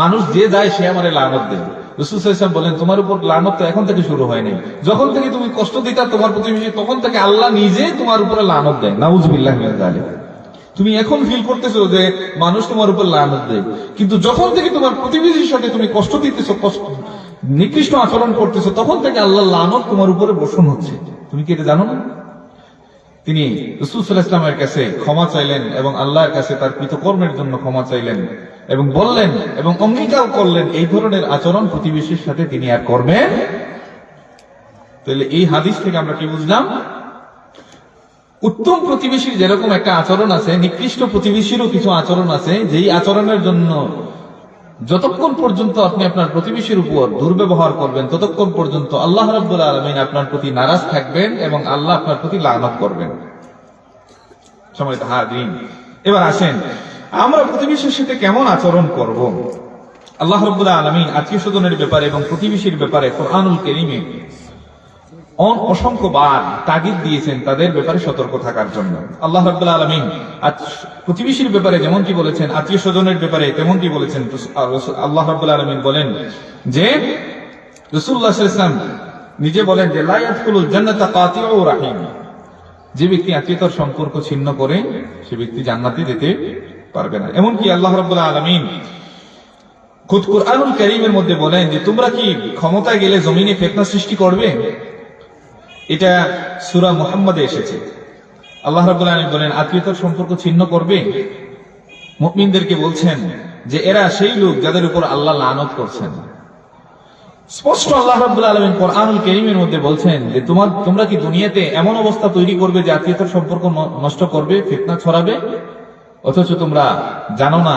মানুষ যে যায় সে আমারে লানত দেয়। রাসূল সাল্লাল্লাহু আলাইহি ওয়াসাল্লাম বলেন, তোমার উপর লানত তো এখন থেকে শুরু হয়নি, যখন থেকে তুমি কষ্ট দিতা তোমার প্রতিবেশী, তখন থেকে আল্লাহ নিজে তোমার উপরে লানত দেয়। নাউযুবিল্লাহি মিন যালিক। তুমি এখন ফিল করতেছো যে মানুষ তোমার উপর লানত দেয়, কিন্তু যখন থেকে তোমার প্রতিবেশীর সাথে তুমি কষ্ট দিতেছো, নিকৃষ্ট আচরণ করতেছো, তখন থেকে আল্লাহ লানত তোমার উপরে বর্ষণ হচ্ছে। তুমি কি এটা জানো না? তিনি রাসূল সাল্লাল্লাহু আলাইহি ওয়াসাল্লামের কাছে ক্ষমা চাইলেন এবং আল্লাহর কাছে তার কৃতকর্মের জন্য ক্ষমা চাইলেন, এবং বললেন এবং অঙ্গীকার করলেন এই ধরনের আচরণ প্রতিবেশীর সাথে তিনি আর করবেন। তাহলে এই হাদিস থেকে আমরা কি বুঝলাম? উত্তম প্রতিবেশীর যেরকম একটা আচরণ আছে, নিকৃষ্ট প্রতিবেশীরও কিছু আচরণ আছে, যেই আচরণের জন্য যতক্ষণ পর্যন্ত আপনি আপনার প্রতিবেশীর উপর দুর্ব্যবহার করবেন, ততক্ষণ পর্যন্ত আল্লাহ রাব্বুল আলামিন আপনার প্রতি নারাজ থাকবেন এবং আল্লাহ আপনার প্রতি লানত করবেন। সম্মানিত হাজিরিন, এবার আসেন আমরা প্রতিবেশীর সাথে কেমন আচরণ করব। আল্লাহ রাব্বুল আলামিন আত্মীয় স্বজনের ব্যাপারে এবং প্রতিবেশীর ব্যাপারে কোরআনুল কারীমে অসংখ্যবার তাগিদ দিয়েছেন তাদের ব্যাপারে সতর্ক থাকার জন্য। আল্লাহ রাব্বুল আলামিন প্রতিবেশীর ব্যাপারে যেমন কি বলেছেন, আত্মীয় স্বজনের ব্যাপারে তেমন কি বলেছেন। আল্লাহ রাব্বুল আলামিন বলেন যে, রাসূলুল্লাহ সাল্লাল্লাহু আলাইহি ওয়াসাল্লাম নিজে বলেন যে, লা ইয়াদখুলুল জান্নাতা কাতিউর রাহিম, যে ব্যক্তি আত্মীয়তার সম্পর্ক ছিন্ন করে সে ব্যক্তি জান্নাতে যেতে পারবে না। এমন কি আল্লাহ রাব্বুল আলামিন খুদ কুরআনুল কারীমের মধ্যে বলেন যে, তোমরা কি ক্ষমতায় গেলে জমিনে ফিতনা সৃষ্টি করবে? এটা সূরা মুহাম্মাদে এসেছে। আল্লাহ রাব্বুল আলামিন বলেন আত্মীয়তার সম্পর্ক ছিন্ন করবে। মুমিনদেরকে বলছেন যে এরা সেই লোক যাদের উপর আল্লাহ লানত করছেন। স্পষ্ট আল্লাহ রাব্বুল আলামিন কোরআনুল কারীমের মধ্যে বলছেন যে তোমরা কি দুনিয়াতে এমন অবস্থা তৈরি করবে যে আত্মীয়তার সম্পর্ক নষ্ট করবে, ফিতনা ছড়াবে, অথচ তোমরা জানো না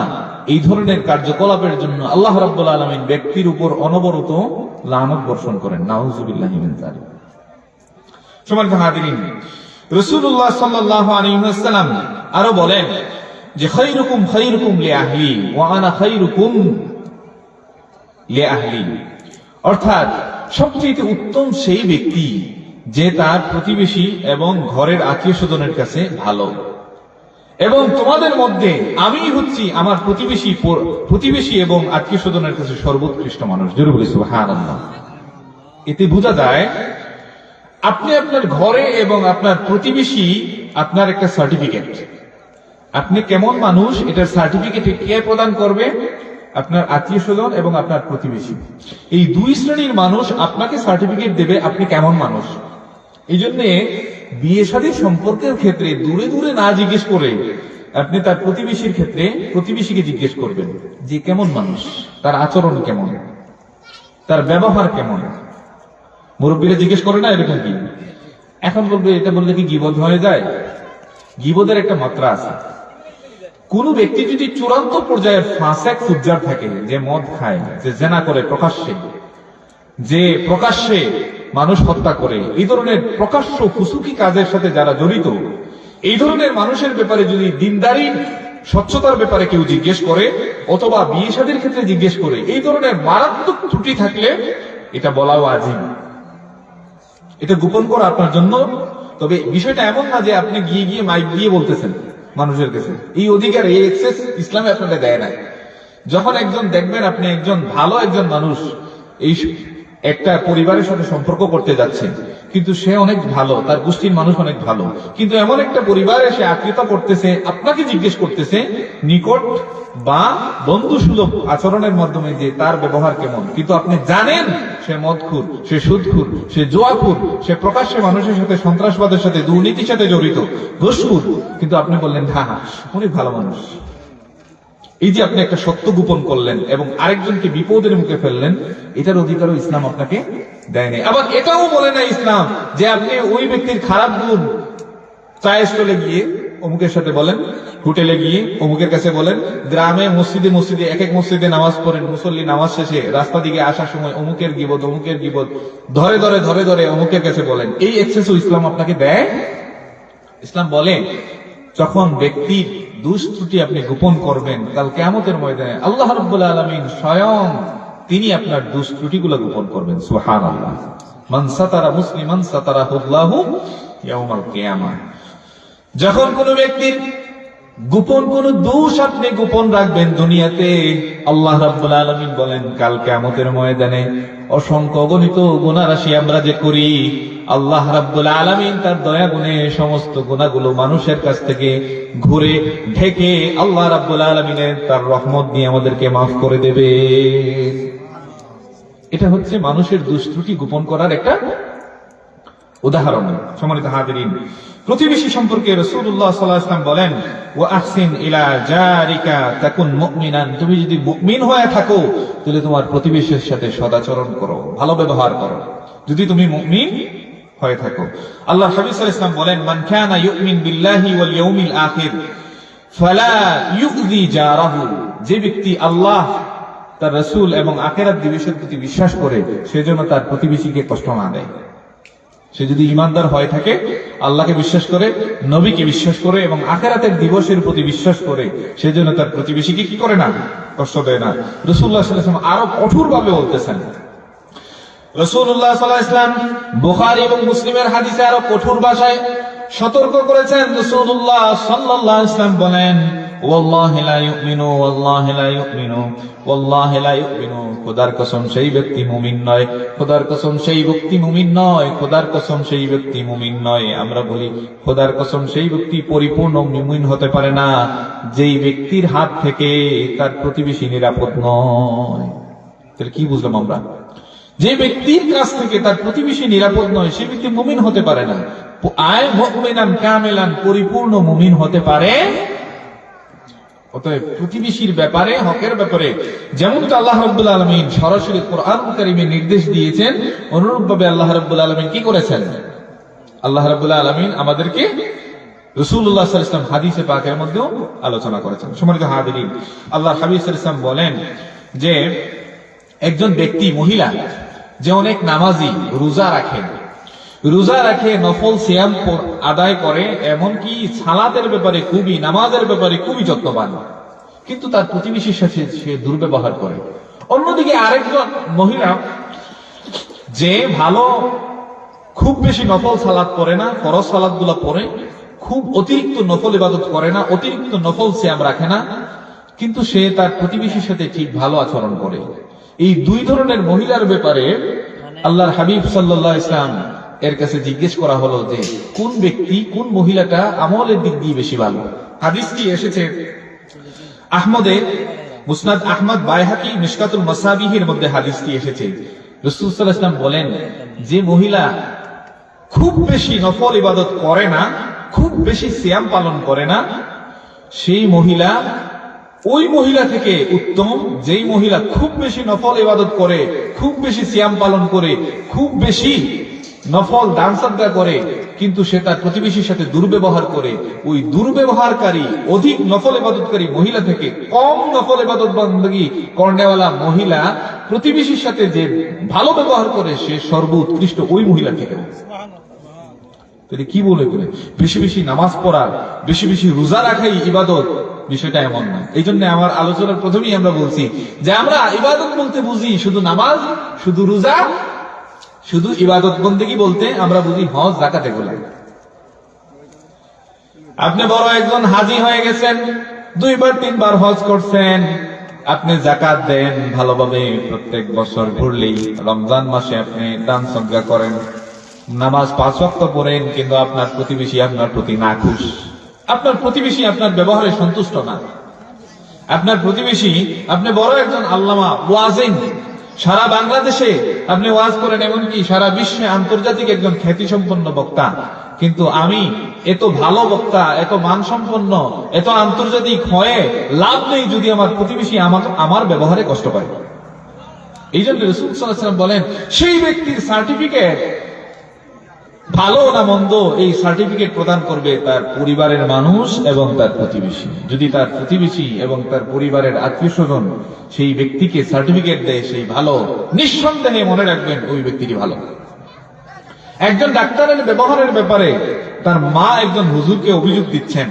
এই ধরনের কার্যকলাপের জন্য আল্লাহ রাব্বুল আলামিন ব্যক্তির উপর অনবরত লানত বর্ষণ করেন। নাউযুবিল্লাহি মিন যালিক। সম্মানিত হাজিরিন, রাসূলুল্লাহ সাল্লাল্লাহু আলাইহি ওয়াসাল্লাম আরো বলেন যে, খায়রুকুম খায়রুকুম লিআহলি ওয়া আনা খায়রুকুম লিআহলি, অর্থাৎ সবচেয়ে উত্তম সেই ব্যক্তি যে তার প্রতিবেশী এবং ঘরের আত্মীয় স্বজনের কাছে ভালো, এবং তোমাদের মধ্যে আমি হচ্ছি আমার প্রতিবেশী এবং আত্মীয় স্বজনের কাছে সর্বোৎকৃষ্ট মানুষ। জোরে বলি সুবহানাল্লাহ। এতে বোঝা যায় আপনি আপনার ঘরে এবং আপনার প্রতিবেশী আপনার একটা সার্টিফিকেট। আপনি কেমন মানুষ এটার সার্টিফিকেট কে প্রদান করবে? আপনার আত্মীয় স্বজন এবং আপনার প্রতিবেশী। এই দুই শ্রেণীর মানুষ আপনাকে সার্টিফিকেট দেবে আপনি কেমন মানুষ। এই জন্যে বিয়ে শাদীর সম্পর্কের ক্ষেত্রে দূরে দূরে না জিজ্ঞেস করে আপনি তার প্রতিবেশীর ক্ষেত্রে প্রতিবেশীকে জিজ্ঞেস করবেন যে কেমন মানুষ, তার আচরণ কেমন, তার ব্যবহার কেমন। মুরব্বীরা জিজ্ঞেস করে না এরকম কি? এখন বলবে এটা বললে কি গীবত হয়ে যায়? গীবতের একটা মাত্রা আছে। কোন ব্যক্তি যদি চূড়ান্ত পর্যায়ের ফাসেক ফুজ্জার থাকে, যে মদ খায়, যে জেনা করে প্রকাশ্যে, যে প্রকাশ্যে মানুষ হত্যা করে, এই ধরনের প্রকাশ্য ফুসুকি কাজের সাথে যারা জড়িত, এই ধরনের মানুষের ব্যাপারে যদি দিনদারি স্বচ্ছতার ব্যাপারে কেউ জিজ্ঞেস করে অথবা বিয়ে শাদীর ক্ষেত্রে জিজ্ঞেস করে, এই ধরনের মারাত্মক ত্রুটি থাকলে এটা বলাও আজীব, এটা গোপন করা আপনার জন্য। তবে বিষয়টা এমন না যে আপনি গিয়ে গিয়ে মাইক দিয়ে বলতেছেন মানুষের কাছে। এই অধিকার, এই এক্সেস ইসলামে আপনাকে দেয় না। যখন একজন দেখবেন আপনি একজন ভালো একজন মানুষ এই একটা পরিবারের সাথে সম্পর্ক করতে যাচ্ছে, কিন্তু সে অনেক ভালো, তার গোষ্ঠীর মানুষ অনেক ভালো, কিন্তু এমন একটা পরিবারে সে আত্মীয়তা করতেছে, আপনাকে জিজ্ঞেস করতেছে নিকট বা বন্ধু সুলভ আচরণের মাধ্যমে যে তার ব্যবহার কেমন, কিন্তু আপনি জানেন সে মদখুর, সে সুদখুর, সে জুয়াখুর, সে প্রকাশ্যে মানুষের সাথে সন্ত্রাসবাদের সাথে দুর্নীতির সাথে জড়িত, ঘুষখোর, কিন্তু আপনি বললেন হ্যাঁ উনি ভালো মানুষ। এই যে আপনি একটা সত্য গোপন করলেন এবং আরেকজনকে বিপদের মুখে ফেললেন, এটার অধিকারও ইসলাম আপনাকে দেয় নাই। আবার এটাও বলে না ইসলাম যে আপনি ওই ব্যক্তির খারাপ গুণ চায়ের স্টলে গিয়ে অমুকের সাথে বলেন, হোটেলে গিয়ে অমুকের কাছে বলেন, গ্রামে মসজিদে মসজিদে এক এক মসজিদে নামাজ পড়েন, মুসল্লি নামাজ শেষে রাস্তা দিকে আসার সময় অমুকের গিবত ধরে ধরে ধরে ধরে অমুকের কাছে বলেন। এই এক্সেসও ইসলাম আপনাকে দেয়। ইসলাম বলে যখন ব্যক্তির দুষ্ত্রুটি আপনি গোপন করবেন, কাল কিয়ামতের ময়দানে আল্লাহ রাব্বুল আলামিন স্বয়ং তিনি আপনার দুষ্ত্রুটিগুলো গোপন করবেন। সুবহানাল্লাহ। মান সাতারা মুসলিমান সাতারাহুল্লাহু ইয়াউমাল কিয়ামাহ। যখন কোন ব্যক্তির গোপন কোন দোষ আপনি গোপন রাখবেন দুনিয়াতে, আল্লাহ রাব্বুল আলামিন বলেন কাল কিয়ামতের ময়দানে অসংখ্য অগণিত গুনাহ রাশি আমরা যে করি, আল্লাহ রাব্বুল আলামিন তার দয়া গুণে সমস্ত গুনাহগুলো মানুষের কাছ থেকে ঘুরে ঢেকে আল্লাহ রাব্বুল আলামিনের তার রহমত দিয়ে আমাদেরকে মাফ করে দেবে। এটা হচ্ছে মানুষের দুষ্ত্রুটি গোপন করার একটা উদাহরণ। সম্মানিত হাজিরিন, প্রতিবেশী সম্পর্কে রাসূলুল্লাহ সাল্লাল্লাহু আলাইহি ওয়াসাল্লাম বলেন ওয়া আহসিন ইলা জারিকা তাকুন মুমিনান। তুমি যদি মুমিন হয়ে থাকো তাহলে তোমার প্রতিবেশীর সাথে সদাচরণ করো, ভালো ব্যবহার করো, যদি তুমি মুমিন হয়ে থাকো। আল্লাহ হাবিব সাল্লাল্লাহু আলাইহি ওয়াসাল্লাম বলেন মান কানা ইউমিন বিল্লাহি ওয়াল ইয়াউমিল আখির ফালা ইউযি জারাহু। যে ব্যক্তি আল্লাহ, তার রাসূল এবং আখিরাত দিবসের প্রতি বিশ্বাস করে সেজন্য তার প্রতিবেশীকে কষ্ট না দেয়। সে যদি ঈমানদার হয়ে থাকে, আল্লাহকে বিশ্বাস করে, নবীকে বিশ্বাস করে এবং আখিরাতের দিবসের প্রতি বিশ্বাস করে, সেজন্য তার প্রতিবেশীকে কি করে না, কষ্ট দেয় না। রাসূলুল্লাহ সাল্লাল্লাহু আলাইহি ওয়াসাল্লাম আরো কঠোরভাবে বলতেছেন। রাসূলুল্লাহ সাল্লাল্লাহু আলাইহি ওয়াসাল্লাম বুখারী এবং মুসলিমের হাদিসে আরো কঠোর ভাষায় সতর্ক করেছেন। রাসূলুল্লাহ সাল্লাল্লাহু আলাইহি ওয়াসাল্লাম বলেন ওয়াল্লাহি লা ইউমিনু ওয়াল্লাহি লা ইউমিনু ওয়াল্লাহি লা ইউমিনু। খোদার কসম সেই ব্যক্তি মুমিন নয়, খোদার কসম সেই ব্যক্তি মুমিন নয়, খোদার কসম সেই ব্যক্তি মুমিন নয়। আমরা বলি খোদার কসম সেই ব্যক্তি পরিপূর্ণ মুমিন হতে পারে না যেই ব্যক্তির হাত থেকে তার প্রতিবেশী নিরাপদ নয়। তাহলে কি বুঝলাম আমরা? যে ব্যক্তির কাছ থেকে তার প্রতিবেশী নিরাপদ নয় সে ব্যক্তি মুমিন হতে পারে না। আয় মুমিনান কামিলান, পরিপূর্ণ মুমিন হতে পারে। অতএব প্রতিবেশীর ব্যাপারে, হকের ব্যাপারে যেমনটা আল্লাহ রাব্বুল আলামিন সরাসরি কোরআন কারীমে নির্দেশ দিয়েছেন, অনুরূপভাবে আল্লাহ রাব্বুল আলামিন কি করেছেন? আল্লাহ রাব্বুল আলামিন আমাদেরকে রাসূলুল্লাহ সাল্লাল্লাহু আলাইহি ওয়াসাল্লাম হাদিসে পাকের মধ্যেও আলোচনা করেছেন। সম্মানিত হাজিরিন, আল্লাহর হাবিব সাল্লাল্লাহু আলাইহি ওয়াসাল্লাম বলেন যে একজন ব্যক্তি, মহিলা যে অনেক নামাজি, রোজা রাখে, নফল সিয়াম আদায় করে, এমনকি সালাতের ব্যাপারে খুবই, নামাজের ব্যাপারে খুবই যত্নবান, কিন্তু তার প্রতিবেশীর সাথে সে দুর্ব্যবহার করে। অন্যদিকে আরেকজন মহিলা যে ভালো, খুব বেশি নফল সালাত পড়ে না, ফরজ সালাত গুলা পড়ে, খুব অতিরিক্ত নফল ইবাদত করে না, অতিরিক্ত নফল সিয়াম রাখে না, কিন্তু সে তার প্রতিবেশীর সাথে ঠিক ভালো আচরণ করে। এই দুই ধরনের মহিলার ব্যাপারে আল্লাহর হাবিব সাল্লাল্লাহু আলাইহি ওয়াসাল্লাম এর কাছে জিজ্ঞেস করা হলো যে কোন ব্যক্তি, কোন মহিলাটা আমলের দিক দিয়ে বেশি ভালো। হাদিসটি এসেছে আহমদে, মুসনাদ আহমদ, বাইহাকি, মিশকাতুল মাসাবিহের মধ্যে হাদিসটি এসেছে। রাসূল সাল্লাল্লাহু আলাইহি ওয়াসাল্লাম বলেন, যে মহিলা খুব বেশি নফল ইবাদত করে না, খুব বেশি সিয়াম পালন করে না, সেই মহিলা ওই মহিলা থেকে উত্তম যেই মহিলা খুব বেশি নফল ইবাদত করে, খুব বেশি সিয়াম পালন করে, খুব বেশি নফল দান সাদকা করে, কিন্তু সে তার প্রতিবেশীর সাথে দুর্ব্যবহার করে। ওই দুর্ব্যবহারকারী, অধিক নফল ইবাদতকারী মহিলা থেকে কম নফল ইবাদত বন্দী করনেওয়ালা মহিলা প্রতিবেশীর সাথে যে ভালো ব্যবহার করে, সে সর্বোৎকৃষ্ট ওই মহিলা থেকে। তাহলে কি বলে করে বেশি বেশি নামাজ পড়া, বেশি বেশি রোজা রাখাই ইবাদত, বিষয়টা এমন না। এই জন্য আমার আলোচনার প্রথমেই আমরা বলছি যে আমরা ইবাদত বলতে বুঝি শুধু নামাজ, শুধু রোজা, শুধু ইবাদত বন্দেগী বলতে আমরা বুঝি হজ, যাকাত এগুলা। আপনি বড় একজন হাজী হয়ে গেছেন, 2 বার 3 বার হজ করছেন, আপনি যাকাত দেন ভালোভাবে, প্রত্যেক বছর ঘুরলেই রমজান মাসে আপনি দান সদকা করেন, নামাজ 5 ওয়াক্ত পড়েন, কিন্তু আপনার প্রতিবেশী আপনার প্রতি নাখুশ, আপনার প্রতিবেশী আপনার ব্যবহারে সন্তুষ্ট না, আপনার প্রতিবেশী, আপনি বড় একজন আল্লামা ওয়াজিন, সারা বাংলাদেশে আপনি ওয়াজ করেন, এমনকি সারা বিশ্বে আন্তর্জাতিক একজন খ্যাতিসম্পন্ন বক্তা, কিন্তু আমি এত ভালো বক্তা, এত মানসম্পন্ন, এত আন্তর্জাতিক হয়ে লাভ নেই যদি আমার প্রতিবেশী আমার ব্যবহারে কষ্ট পায়। এই জন্য রাসূল সাল্লাল্লাহু আলাইহি ওয়াসাল্লাম বলেন, সেই ব্যক্তির সার্টিফিকেট ভালো না মন্দ, এই সার্টিফিকেট প্রদান করবে তার পরিবারের মানুষ এবং তার প্রতিবেশী। যদি তার প্রতিবেশী এবং তার পরিবারের আত্মীয় স্বজন সেই ব্যক্তিকে সার্টিফিকেট দেয় সেই ভালো, নিঃসন্দেহে মনে রাখবেন ওই ব্যক্তিটি ভালো। একজন ডাক্তারের ব্যবহারের ব্যাপারে তার মা একজন হুজুরকে অভিযোগ দিচ্ছেন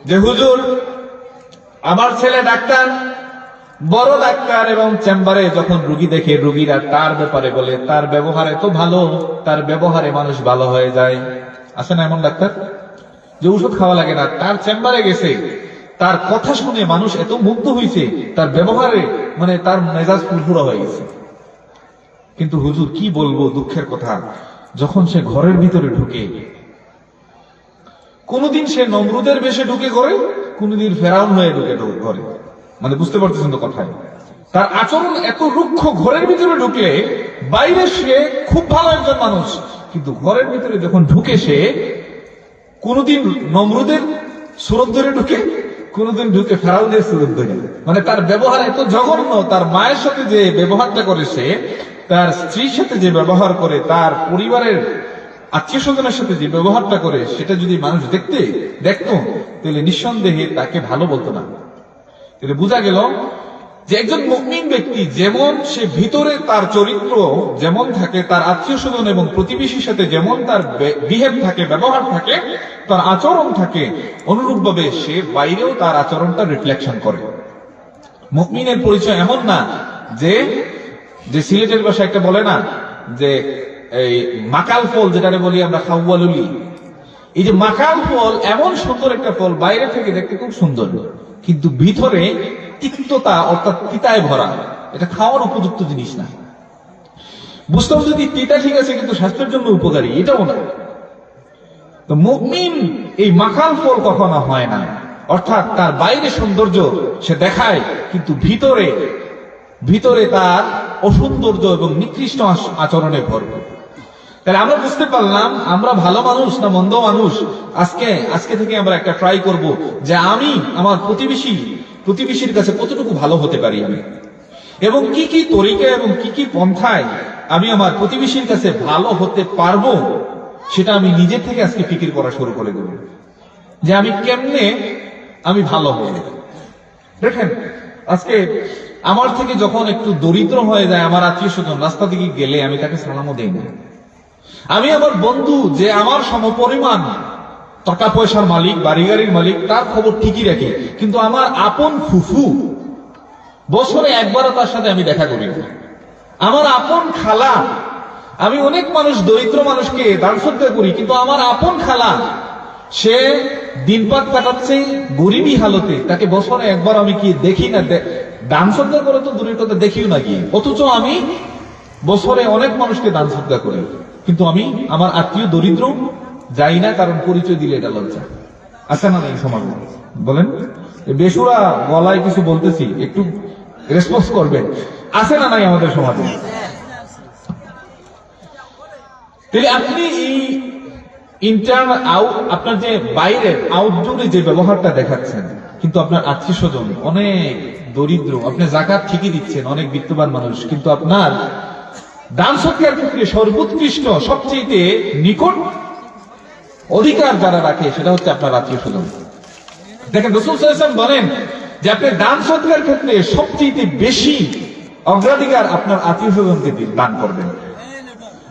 যে, হুজুর, আমার ছেলে ডাক্তার, বড় ডাক্তার, এবং চেম্বারে যখন রোগী দেখে রোগীরা তার ব্যাপারে বলে তার ব্যবহার এত ভালো, তার ব্যবহারে মানুষ ভালো হয়ে যায়। আছে না এমন ডাক্তার যে ওষুধ খাওয়া লাগে না, তার চেম্বারে গেছে, তার কথা শুনে মানুষ এত মুগ্ধ হয়েছে, তার ব্যবহারে মানে তার মেজাজ ফুরফুরা হয়ে গেছে। কিন্তু হুজুর কি বলবো, দুঃখের কথা, যখন সে ঘরের ভিতরে ঢুকে, কোনদিন সে নমরুদের বেশে ঢুকে করে, কোনদিন ফেরাউন হয়ে ঢুকে ঘরে। মানে বুঝতে পারতেছেন তো কথায়, তার আচরণ এত রুক্ষ, ঘরের ভিতরে ঢুকলে বাইরে সে খুব ভালো একজন মানুষ, কিন্তু ঘরের ভিতরে যখন ঢুকে সে কোনদিন নমরুদের সুরত ধরে ঢুকে, কোনদিন ঢুকে ফেরাউনের সুরত ধরে। মানে তার ব্যবহার এত জঘন্য, তার মায়ের সাথে যে ব্যবহারটা করে সে, তার স্ত্রীর সাথে যে ব্যবহার করে, তার পরিবারের আত্মীয় স্বজনের সাথে যে ব্যবহারটা করে, সেটা যদি মানুষ দেখতো তাহলে নিঃসন্দেহে তাকে ভালো বলতো না। তাহলে বোঝা গেল যে একজন মুমিন ব্যক্তি যেমন সে ভিতরে তার চরিত্র যেমন থাকে, তার আত্মীয় স্বজন এবং প্রতিবেশীর সাথে যেমন তার বিহেভ থাকে, ব্যবহার থাকে, তার আচরণ থাকে, অনুরূপভাবে সে বাইরেও তার আচরণটা রিফ্লেকশন করে। মুমিনের পরিচয় এমন না যে সিলেটের ভাষায় একটা বলে না যে এই মাকাল ফল, যেটাকে বলি আমরা খাওয়ালুলি, এই যে মাকাল ফল এমন সুন্দর একটা ফল, বাইরে থেকে দেখতে খুব সুন্দর, কিন্তু ভিতরে তিক্ততা অর্থাৎ তিতায় ভরা, এটা খাওয়ার উপযুক্ত জিনিস না। বুঝতাম যদি তিতা ঠিক আছে, কিন্তু স্বাস্থ্যের জন্য উপকারী এটাও না। তো মুমিন এই মাকাল ফল কখনো হয় না, অর্থাৎ তার বাইরে সৌন্দর্য সে দেখায়, কিন্তু ভিতরে তার অসৌন্দর্য এবং নিকৃষ্ট আচরণে ভরপুর। তাহলে আমরা বুঝতে পারলাম আমরা ভালো মানুষ না মন্দ মানুষ। আজকে থেকে আমরা একটা ট্রাই করব যে আমি আমার প্রতিবেশীর কাছে কতটুকু ভালো হতে পারি আমি, এবং কি কি তরিকা এবং কি কি পন্থায় আমি আমার প্রতিবেশীর কাছে ভালো হতে পারবো, সেটা আমি নিজে থেকে আজকে ফিকির করা শুরু করে দেব যে আমি কেমনে আমি ভালো হব। দেখেন, আজকে আমার থেকে যখন একটু দরিদ্র হয়ে যায় আমার আত্মীয় স্বজন, রাস্তা দিকে গেলে আমি তাকে সালামও দেই না। আমি আমার বন্ধু যে আমার সমপরিমাণ টাকা পয়সার মালিক, বাড়ি গাড়ির মালিক, তার খবর ঠিকই রাখি, কিন্তু আমার আপন ফুফু বছরে একবারও তার সাথে আমি দেখা করি না। আমার আপন খালা, আমি অনেক মানুষ দরিদ্র মানুষকে দান সদকা করি, কিন্তু আমার আপন খালা সে দিনপাত কাটাচ্ছে গরিবী হালতে, তাকে বছরে একবার আমি কি দেখি না, দান সদ্গা করে তো দূরের কথা দেখিও না গিয়ে, অথচ আমি বছরে অনেক মানুষকে দান সদ্গা করি, কিন্তু আমি আমার আত্মীয় দরিদ্র যাই না, কারণ পরিচয় দিলে এটা লজ্জা। আছে না এই সমাজে? বলেন, বেসুরা গলায় কিছু বলতেছি, একটু রেসপন্স করবেন। আছে না নাই আমাদের সমাজে? তাহলে আপনি এই ইন্টার্ন আউট, আপনার যে বাইরের আউটডোরে যে ব্যবহারটা দেখাচ্ছেন, কিন্তু আপনার আত্মীয় স্বজন অনেক দরিদ্র, আপনি যাকাত ঠিকই দিচ্ছেন, অনেক বিত্তবান মানুষ, কিন্তু আপনার দান সৎকার ক্ষেত্রে সর্বোৎকৃষ্ট সবচেয়ে নিকট অধিকার যারা রাখে সেটা হচ্ছে আপনার আত্মীয় স্বজন। দেখেন রাসূল সাল্লাল্লাহু আলাইহি ওয়াসাল্লাম বলেন যে আপনি দান সৎকার ক্ষেত্রে সবচেয়ে বেশি অগ্রাধিকার আপনার আত্মীয় স্বজনকে দান করবেন।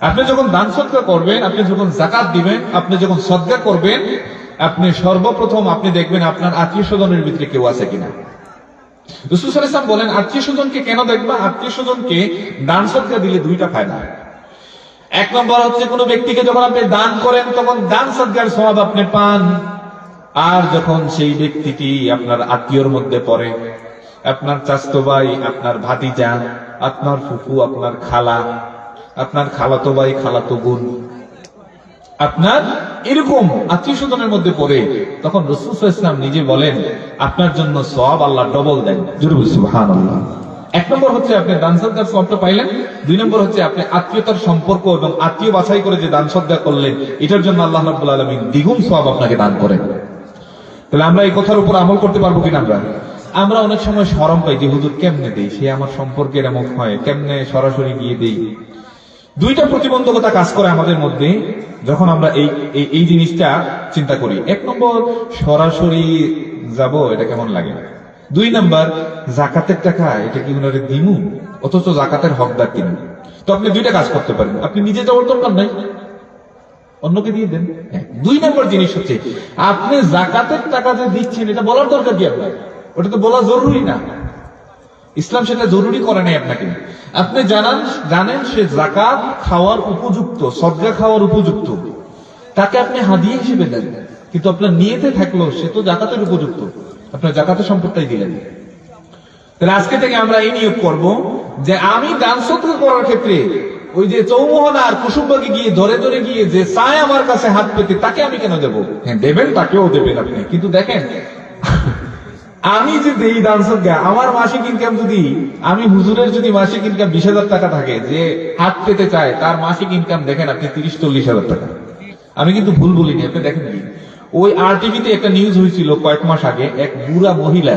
আপনি যখন দান সদকা করবেন, আপনি যখন যাকাত দিবেন, আপনি যখন সদকা করবেন, আপনি সর্বপ্রথম আপনি দেখবেন আপনার আত্মীয় স্বজনের ভিতরে কেউ আছে কিনা। রাসূল সাল্লাল্লাহু আলাইহি ওয়াসাল্লাম বলেন আত্মীয় স্বজনকে কেন দেখবা? আত্মীয় স্বজনকে দান সদকা দিলে দুইটা ফায়দা। এক নম্বর হচ্ছে কোন ব্যক্তিকে যখন আপনি দান করেন তখন দান সদকার সওয়াব আপনি পান, আর যখন সেই ব্যক্তিটি আপনার আত্মীয়র মধ্যে পড়ে, আপনার চাচতো ভাই, আপনার ভাতিজা, আপনার ফুফু, আপনার খালা, আপনার খালাতো ভাই, খালাতো বোন, আপনার এরকম আত্মীয় স্বজনের মধ্যে পড়ে, তখন রাসূল সাল্লাল্লাহু আলাইহি ওয়াসাল্লাম নিজে বলেন আপনার জন্য সওয়াব আল্লাহ ডবল দেন। জোরে বলি সুবহানাল্লাহ। এক নম্বর হচ্ছে আপনি দান সদকার সওয়াবটা পাইলেন, দুই নম্বর হচ্ছে আপনি আত্মীয়তার সম্পর্ক এবং আত্মীয় বাছাই করে যে দান সদকা করলেন, এটার জন্য আল্লাহ রাব্বুল আলামিন দ্বিগুণ সওয়াব আপনাকে দান করেন। তাহলে আমরা এই কথার উপর আমল করতে পারবো কিনা? আমরা অনেক সময় শরম পাই যে হুজুর কেমনে দেই, সে আমার সম্পর্কের এমন হয়, কেমনে সরাসরি গিয়ে দেই। দুইটা প্রতিবন্ধকতা কাজ করে আমাদের মধ্যে যখন আমরা এই জিনিসটা চিন্তা করি। এক নম্বর, সরাসরি যাব এটা কেমন লাগে, দুই নম্বর, যাকাতের টাকা এটা কি উনারে দিমু, অথচ যাকাতের হকদার তিনি। তো আপনি দুইটা কাজ করতে পারেন, আপনি নিজে যাওয়ার দরকার নাই, অন্যকে দিয়ে দেন। দুই নম্বর জিনিস হচ্ছে আপনি যাকাতের টাকা যে দিচ্ছেন এটা বলার দরকার কি আপনার? ওটা তো বলা জরুরি না, ইসলাম সেটা জরুরি করে নাই আপনাকে। আপনি জানেন সে যাকাত খাওয়ার উপযুক্ত, সদকা খাওয়ার উপযুক্ত, তাকে আপনি হাদিয়া হিসেবে দেন, কিন্তু আপনার নিয়তে থাকলো সে তো যাকাতের উপযুক্ত, আপনার যাকাতের সম্পদটাই দিলেন। তাহলে আজকে থেকে আমরা এই নিয়োগ করব যে আমি দান সদকা করার ক্ষেত্রে ওই যে চৌমোহনা আর কুসুমবাগে গিয়ে ধরে ধরে গিয়ে যে চায় আমার কাছে হাত পেতে, তাকে আমি কেন দেবো? হ্যাঁ দেবেন, তাকেও দেবেন আপনি, কিন্তু দেখেন আমি যে দেই দান সদকা, আমার মাসিক ইনকাম যদি, আমি হুজুরের যদি মাসিক ইনকাম 20,000 টাকা থাকে, যে হাত পেতে চায় তার মাসিক ইনকাম দেখেন আপনি 30-40,000 টাকা। আমি কিন্তু ভুল বলিনি, আপনি দেখেন কি ওই RTVতে একটা নিউজ হয়েছিল কয়েক মাস আগে, এক বুড়া মহিলা,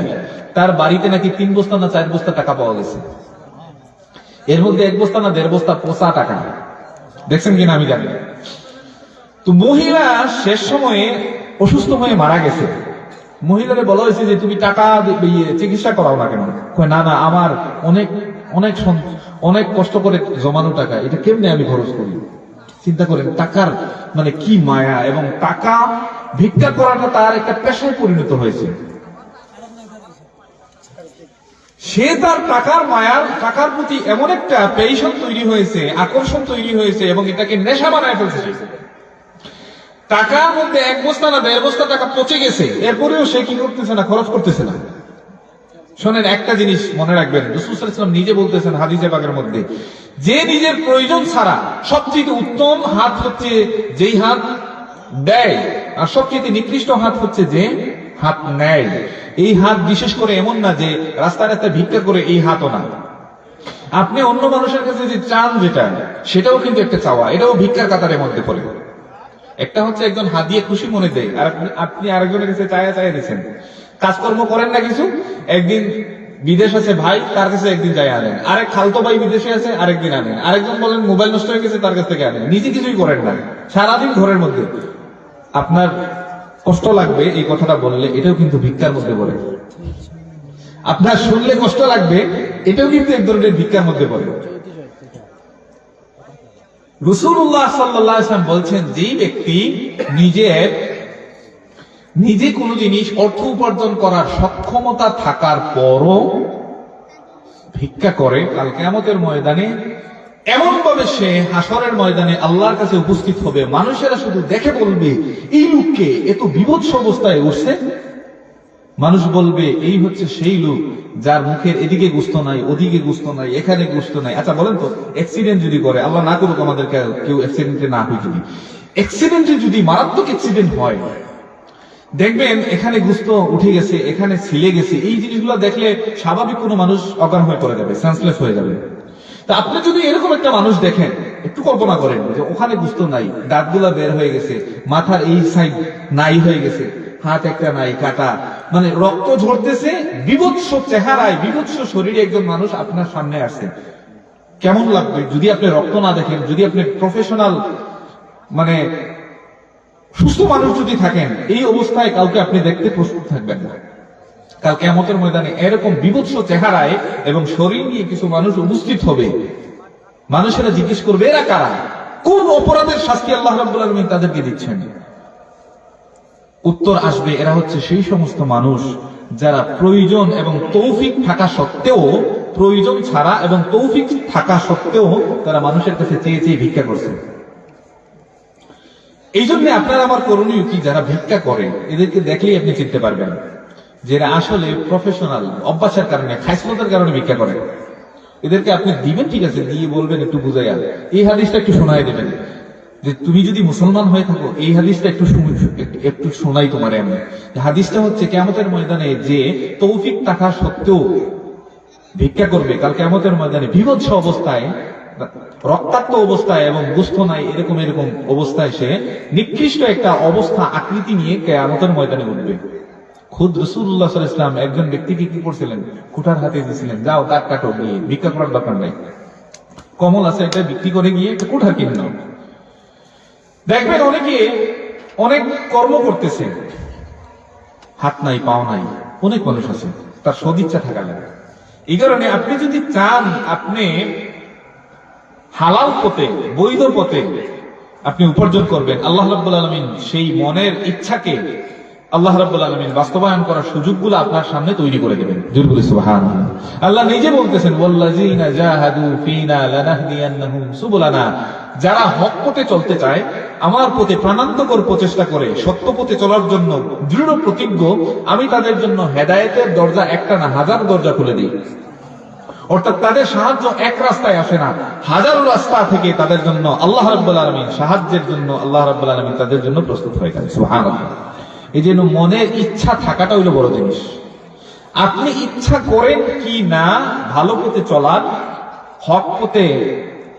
তার বাড়িতে নাকি 3 বস্তা না 4 বস্তা টাকা পাওয়া গেছে, এর মধ্যে 1 বস্তা না 1.5 বস্তা পচা টাকা। দেখছেন কিনা আমি জানি। তো মহিলা শেষ সময়ে অসুস্থ হয়ে মারা গেছে। মহিলারে বলা হয়েছে যে তুমি টাকা চিকিৎসা করাও না কেন? না না, আমার অনেক অনেক অনেক কষ্ট করে জমানো টাকা, এটা কেমনে আমি খরচ করি? চিন্তা করেন টাকার মানে কি মায়া, এবং টাকা ভিক্ষা করাটা তার একটা পেশায় পরিণত হয়েছে। সে তার টাকার মায়ার, টাকার প্রতি এমন একটা পেশন তৈরি হয়েছে, আকর্ষণ তৈরি হয়েছে, এবং এটাকে নেশা বানায় ফেলছে। টাকার মধ্যে 1 বস্তা না 1.5 বস্তা টাকা পচে গেছে, এরপরেও সে কি করতেছে না, খরচ করতেছে না। শোনেন, একটা জিনিস মনে রাখবেন, রাসূল সাল্লাল্লাহু আলাইহি ওয়াসাল্লাম নিজে বলতেছেন হাদিসে পাকের মধ্যে, যে নিজের প্রয়োজন ছাড়া সবচেয়ে উত্তম হাত হচ্ছে যেই হাত দেয়, আর সবচেয়ে নিকৃষ্ট হাত হচ্ছে যে হাত নেয়। এই হাত বিশেষ করে এমন না যে রাস্তায় রাস্তায় ভিক্ষা করে, এই হাতও না। আপনি অন্য মানুষের কাছে যে চান যেটা, সেটাও কিন্তু একটা চাওয়া, এটাও ভিক্ষার কাতারের মধ্যে পড়ে। একটা হচ্ছে একজন হাত দিয়ে খুশি মনে দেয়, আর আপনি আরেকজনের কাছে চায়া দিচ্ছেন। কাজকর্ম করেন না কিছু, একদিন বিদেশ আছে ভাই, তার কাছে একদিন যাই আনেন, আরেক খালতো ভাই বিদেশে আছে, আরেকদিন আনেন, আরেকজন বলেন মোবাইল নষ্ট হয়ে গেছে, তার কাছ থেকে আনেন, নিজে কিছুই করেন না, সারাদিন ঘরের মধ্যে। আপনার কষ্ট লাগবে এই কথাটা বললে, এটাও কিন্তু ভিক্ষার মধ্যে পড়ে। আপনার শুনলে কষ্ট লাগবে, এটাও কিন্তু এক ধরনের ভিক্ষার মধ্যে পড়ে। রাসূলুল্লাহ সাল্লাল্লাহু আলাইহি ওয়াসাল্লাম বলছেন, যেই ব্যক্তি নিজে কোনো জিনিস অর্থ উপার্জন করার সক্ষমতা থাকার পরও ভিক্ষা করে, কাল কিয়ামতের ময়দানে এমন ভাবে সে হাসরের ময়দানে আল্লাহর কাছে উপস্থিত হবে, মানুষেরা শুধু দেখে বলবে এই লোককে এত বিভৎস অবস্থায় উঠছে। মানুষ বলবে এই হচ্ছে সেই লোক যার মুখের এদিকে গোস্ত নাই, ওদিকে গোস্ত নাই, এখানে গোস্ত নাই। আচ্ছা বলেন তো, অ্যাক্সিডেন্ট যদি করে, আল্লাহ না করুক আমাদের কেউ অ্যাক্সিডেন্টে না হয়, যদি অ্যাক্সিডেন্টে যদি মারাত্মক অ্যাক্সিডেন্ট হয়, দেখবেন এখানে গোস্ত উঠে গেছে, এখানে ছিলে গেছে, এই জিনিসগুলো দেখলে স্বাভাবিক কোনো মানুষ অজ্ঞান হয়ে পড়ে যাবে, সেন্সলেস হয়ে যাবে। তা আপনি যদি এরকম একটা মানুষ দেখেন, একটু কল্পনা করেন যে ওখানে গোস্ত নাই, দাঁতগুলা বের হয়ে গেছে, মাথার এই সাইড নাই হয়ে গেছে, হাত একটা নাই কাটা, মানে রক্ত ঝরতেছে, বিভৎস চেহারায় বিভৎস শরীরে একজন মানুষ আপনার সামনে আসছে, কেমন লাগবে? যদি আপনি রক্ত না দেখেন, যদি আপনি প্রফেশনাল মানে সুস্থ মানুষ যদি থাকেন, এই অবস্থায় কাউকে আপনি দেখতে প্রস্তুত থাকবেন না। কাল কিয়ামতের ময়দানে এরকম বিভৎস চেহারায় এবং শরীর নিয়ে কিছু মানুষ উপস্থিত হবে। মানুষেরা জিজ্ঞেস করবে এরা কারা, কোন অপরাধের শাস্তি আল্লাহ রাব্বুল আলামিন তাদেরকে দিচ্ছেন? উত্তর আসবে এরা হচ্ছে সেই সমস্ত মানুষ যারা প্রয়োজন এবং তৌফিক থাকা সত্ত্বেও, প্রয়োজন ছাড়া এবং তৌফিক থাকা সত্ত্বেও তারা মানুষের কাছে চেয়ে চেয়ে ভিক্ষা করছে। এই জন্য আপনার আমার করণীয় কি, যারা ভিক্ষা করে এদেরকে দেখলেই আপনি চিনতে পারবেন যে এরা আসলে প্রফেশনাল, অভ্যাসের কারণে, খাইসলতের কারণে ভিক্ষা করে। এদেরকে আপনি দিবেন, ঠিক আছে, দিয়ে বলবেন একটু বুঝাইয়া এই হাদিসটা একটু শোনাই দেবেন যে তুমি যদি মুসলমান হয়ে থাকো এই হাদিসটা একটু শোনাই তোমার। এমনি হাদিসটা হচ্ছে কিয়ামতের ময়দানে যে তৌফিক থাকা সত্ত্বেও ভিক্ষা করবে, কাল কিয়ামতের ময়দানে বিভৎস অবস্থায়, রক্তাক্ত অবস্থায় এবং গোস্ত নাই এরকম এরকম অবস্থায় সে নিকৃষ্ট একটা অবস্থা আকৃতি নিয়ে কিয়ামতের ময়দানে উঠবে। খুদ রাসূলুল্লাহ সাল্লাল্লাহু আলাইহি ওয়াসাল্লাম একজন ব্যক্তিকে কি করছিলেন, কুঠার হাতে দিয়েছিলেন, যাও কাঠ কাটো, গিয়ে ভিক্ষা করার দরকার নাই, কমল আছে এটা বিক্রি করে গিয়ে একটা কুঠার কিনে নাও। দেখবেন অনেকে অনেক কর্ম করতেছে, হাত নাই পাও নাই, অনেক মানুষ আছে, তার সদিচ্ছা থাকা লাগে। এই কারণে আপনি যদি চান আপনি হালাল পথে, বৈধ পথে আপনি উপার্জন করবেন, আল্লাহ রাব্বুল আলামিন সেই মনের ইচ্ছাকে আল্লাহ রাব্বুল আলামিন বাস্তবায়ন করার সুযোগগুলো আপনার সামনে তৈরি করে দেবেন। জোরে বলি সুবহানাল্লাহ। আল্লাহ নিজে বলতেছেন ওয়াল্লাযিনা জাহাদু ফিনা লানাহদিয়ান্নাহুম সুবুলানা, যারা হক পথে চলতে চায়, আমার পথে প্রাণান্তকর প্রচেষ্টা করে সত্য পথে চলার জন্য দৃঢ় প্রতিজ্ঞ, আমি তাদের জন্য হেদায়েতের দরজা একটা না হাজার দরজা খুলে দিই। অর্থাৎ তাদের সাহায্য এক রাস্তায় আসে না, হাজারো রাস্তা থেকে তাদের জন্য আল্লাহ রাব্বুল আলামিন সাহায্যের জন্য আল্লাহ রাব্বুল আলামিন তাদের জন্য প্রস্তুত হয়ে গেছে। সুবহানাল্লাহ। এই জন্য মনের ইচ্ছা থাকাটা হইল বড় জিনিস। আপনি ইচ্ছা করেন কি না ভালো পথে চলার, হক পথে,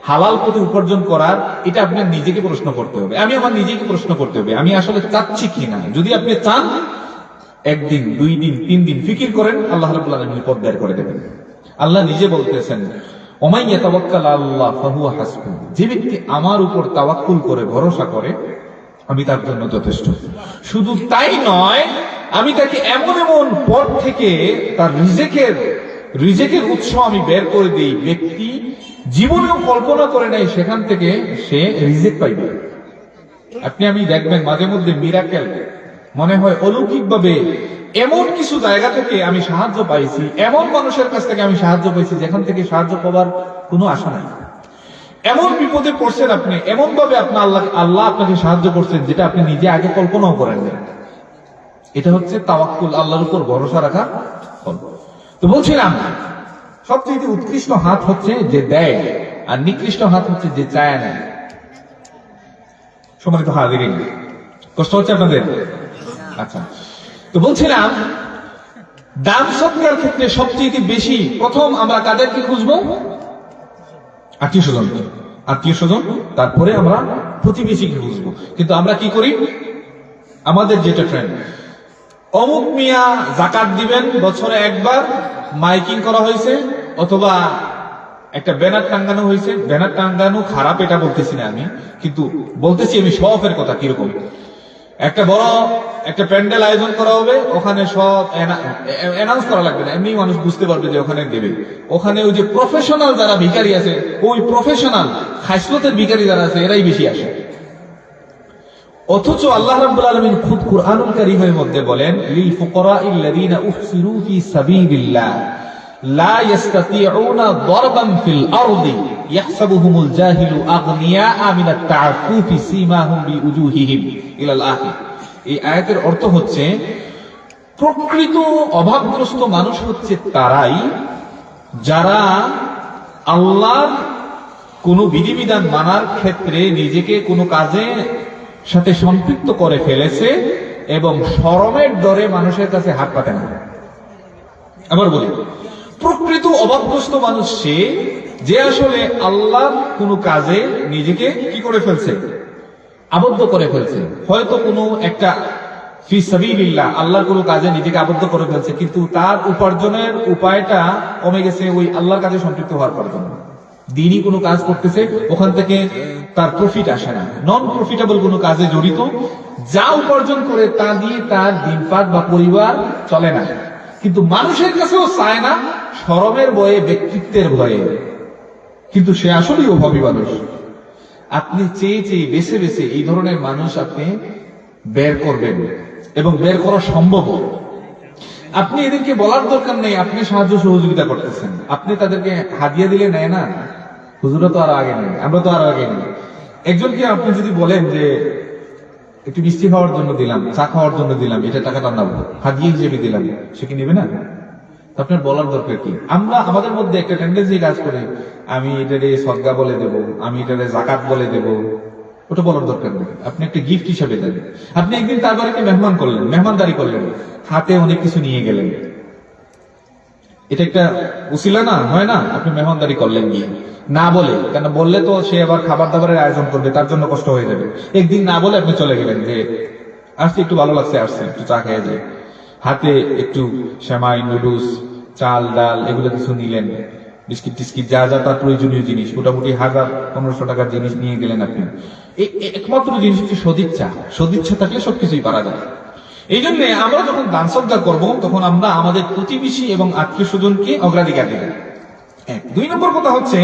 হালাল পথে উপার্জন করার, এটা আপনার নিজেকে প্রশ্ন করতে হবে। আমি আমার নিজেকে প্রশ্ন করতে হবে আমি আসলে চাচ্ছি কি না। যদি আপনি চান, একদিন, 2 দিন, 3 দিন ফিকির করেন, আল্লাহ রাব্বুল আলামিন পথ বের করে দেবেন। আল্লাহ নিজে বলতেছেন ওমাই ইয়াতাওয়াক্কাল আলাল্লাহ ফাহুয়া হাসবুহ, যে ব্যক্তি আমার উপর তাওয়াক্কুল করে, ভরসা করে, আমি তার জন্য যথেষ্ট। শুধু তাই নয়, আমি তাকে এমন এমন পথ থেকে তার রিজেকের উৎস আমি বের করে দিই, ব্যক্তি জীবনেও কল্পনা করে নাই সেখান থেকে সে রিজেক পাইবে। আপনি আমি দেখবেন মাঝে মধ্যে মিরাকেল, মনে হয় অলৌকিক ভাবে এমন কিছু জায়গা থেকে আমি সাহায্য পাইছি, এমন মানুষের কাছ থেকে আমি সাহায্য পাইছি যেখান থেকে সাহায্য পাওয়ার কোনো আশা নাই। এমন বিপদে পড়ছেন আপনি, এমন ভাবে আল্লাহ আপনাকে সাহায্য করছেন যেটা আপনি নিজে আগে কল্পনাও করেন না। এটা হচ্ছে তাওয়াক্কুল, আল্লাহর উপর ভরসা রাখা। তো বলছিলাম সবচেয়ে উৎকৃষ্ট হাত হচ্ছে যে দেয়, আর নিকৃষ্ট হাত হচ্ছে যে চায় না। সম্মানিত হাজিরিন, কষ্ট হচ্ছে আপনাদের? আচ্ছা, তো বলছিলাম দান সৎকার ক্ষেত্রে সবচেয়ে বেশি প্রথম আমরা কাদেরকে খুঁজবো? আত্মীয় স্বজন, তারপরে আমরা প্রতিবেশীকে বুঝবো। কিন্তু আমরা কি করি, আমাদের যেটা ট্রেন্ড, অমুক মিয়া যাকাত দিবেন বছরে একবার, মাইকিং করা হয়েছে, অথবা একটা ব্যানার টাঙ্গানো হয়েছে। ব্যানার টাঙ্গানো খারাপ এটা বলতেছি না আমি, কিন্তু বলতেছি আমি শফের কথা। কিরকম একটা বড় একটা প্যান্ডেল আয়োজন করা হবে, ওখানে সব অ্যানাউন্স করা লাগবে না, এমনি মানুষ বুঝতে পারবে যে ওখানে দেবে। ওখানে ওই যে প্রফেশনাল যারা ভিখারি আছে, ওই প্রফেশনাল খাইসলতের ভিখারি যারা আছে, এরাই বেশি আসে। অথচ আল্লাহ রাব্বুল আলামিন খুদ কুরআনুল কারীমের মধ্যে বলেন লিল ফুকারাইল্লাযীনা উহসিরু ফি সাবিলিল্লাহ লা ইস্তাতিউনা দারবান ফিল আরদি ইয়াহসাবুহুমুল জাহিলু আগনিয়া মিনাত তাআফফুফি সীমাহুম বিউজুহিহিম ইলাল আখির। এই আয়াতের অর্থ হচ্ছে প্রকৃত অভাবগ্রস্ত মানুষ হচ্ছে তারাই যারা আল্লাহর কোন বিধিবিধান মানার ক্ষেত্রে নিজেকে কোনো কাজে সাথে সম্পৃক্ত করে ফেলেছে এবং শরমের ডরে মানুষের কাছে হাত পাতে না। আবার বলি, প্রকৃত অভাবগ্রস্ত মানুষ সে যে আসলে আল্লাহর কোনো কাজে নিজেকে কি করে ফেলছে, আবদ্ধ করে ফেলছে। হয়তো কোনো একটা ফি সাবিলিল্লাহ আল্লাহর কোনো কাজে নিজেকে আবদ্ধ করে ফেলছে, কিন্তু তার উপার্জনের উপায়টা কমে গেছে ওই আল্লাহর কাজে সম্পৃক্ত হওয়ার জন্য। দিনই কোনো কাজ করতেছে, ওখান থেকে তার প্রফিট আসে না, নন প্রফিটেবল কোনো কাজে জড়িত, যা উপার্জন করে তা দিয়ে তার দিনপাত বা পরিবার চলে না, কিন্তু মানুষের কাছেও চায় না, শরমের ভয়ে, ব্যক্তিত্বের ভয়ে, কিন্তু সে আসলেই অভাবী মানুষ। আপনি চেয়ে চেয়ে বেছে বেছে এই ধরনের মানুষ আপনি বের করবেন এবং বের করা সম্ভব। আপনি এদেরকে বলার দরকার নেই আপনি সাহায্য সহযোগিতা করতেছেন, আপনি তাদেরকে হাদিয়া দিলে নেয় না, হুজুরা তো আরো আগে নেই, আমরা তো আরো আগে নেই। একজনকে আপনি যদি বলেন যে একটু মিষ্টি খাওয়ার জন্য দিলাম, চা খাওয়ার জন্য দিলাম, এটা টাকাটা নাও, হাদিয়া হিসেবে দিলাম, সে কি নেবে না? আপনার বলার দরকার কি? আমরা আমাদের মধ্যে একটা টেন্ডেন্সি কাজ করে, আমি এটারে সদকা বলে দেব, আমি এটারে জাকাত বলে দেব, ওটা বলার দরকার নেই। আপনি একটা গিফট হিসেবে দেন। আপনি একদিন তার বাড়িতে মেহমান করলেন, মেহমানদারি করলেন, হাতে অনেক কিছু নিয়ে গেলেন, এটা একটা উসিলা না, হয় না? আপনি মেহমানদারি করলেন গিয়ে না বলে, কেন বললে তো সে আবার খাবার দাবারের আয়োজন করবে, তার জন্য কষ্ট হয়ে যাবে। একদিন না বলে আপনি চলে গেলেন যে আসছে, একটু ভালো লাগছে, আসছে একটু চা খেয়ে যায়, হাতে একটু সেমাই, নুডলস, চাল, ডাল এগুলো কিছু নিলেন, বিস্কিট টিস্কিট যা যা তার প্রয়োজনীয় জিনিস, মোটামুটি 1000-1500 টাকার জিনিস নিয়ে গেলেন আপনি। এই একমাত্র জিনিস হচ্ছে সদিচ্ছা। সদিচ্ছা থাকলে সবকিছুই পারা যায়। এই জন্য আমরা যখন দান সদকা করবো তখন আমরা আমাদের প্রতিবেশী এবং আত্মীয় স্বজনকে অগ্রাধিকার দেবেন। 2 নম্বর কথা হচ্ছে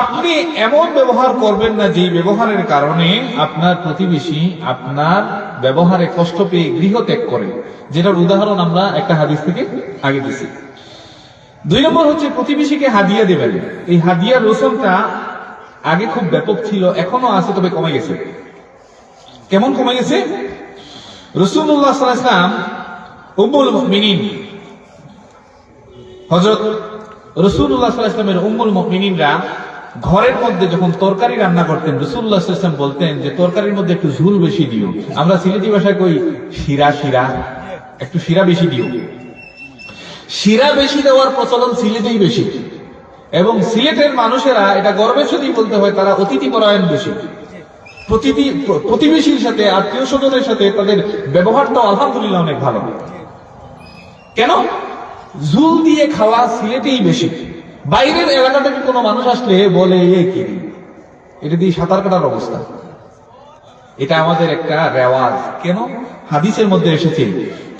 আপনি এমন ব্যবহার করবেন না যেই ব্যবহারের কারণে আপনার প্রতিবেশী আপনার ব্যবহারে কষ্ট পেয়ে গৃহ ত্যাগ করে, যেটার উদাহরণ আমরা একটা হাদিস থেকে আগে দিছি। 2 নম্বর হচ্ছে প্রতিবেশীকে হাদিয়া দেবেন। এই হাদিয়ার রসুমটা আগে খুব ব্যাপক ছিল, এখনো আছে, তবে কমে গেছে। কেমন কমে গেছে? রাসূলুল্লাহ সাল্লাল্লাহু আলাইহি ওয়াসাল্লাম উম্মুল মুমিনিন হযরত রাসূলুল্লাহ সাল্লাল্লাহু আলাইহি ওয়াসাল্লামের উম্মুল মুমিনিনরা ঘরের মধ্যে যখন তরকারি রান্না করতেন, রাসূলুল্লাহ সাল্লাল্লাহু আলাইহি ওয়াসাল্লাম বলতেন যে তরকারির মধ্যে একটু ঝুল বেশি দিও। আমরা সিলেটি ভাষায় কই শিরা, শিরা, একটু শিরা বেশি দিও। শিরা বেশি দেওয়ার প্রচলন সিলেটেই বেশি, এবং সিলেটের মানুষেরা, এটা গর্বের সাথেই বলতে হয়, তারা অতিথি পরায়ণ বেশি। প্রতিবেশীর সাথে, আত্মীয় স্বজনের সাথে তাদের ব্যবহারটা আলহামদুলিল্লাহ অনেক ভালো। কেন? ঝুল দিয়ে খাওয়া সিলেটেই বেশি। বাইরের এলাকা থেকে কোনো মানুষ আসলে বলে কি এটা দিয়ে সাঁতার কাটার অবস্থা। এটা আমাদের একটা রেওয়াজ। কেন? হাদিসের মধ্যে এসেছে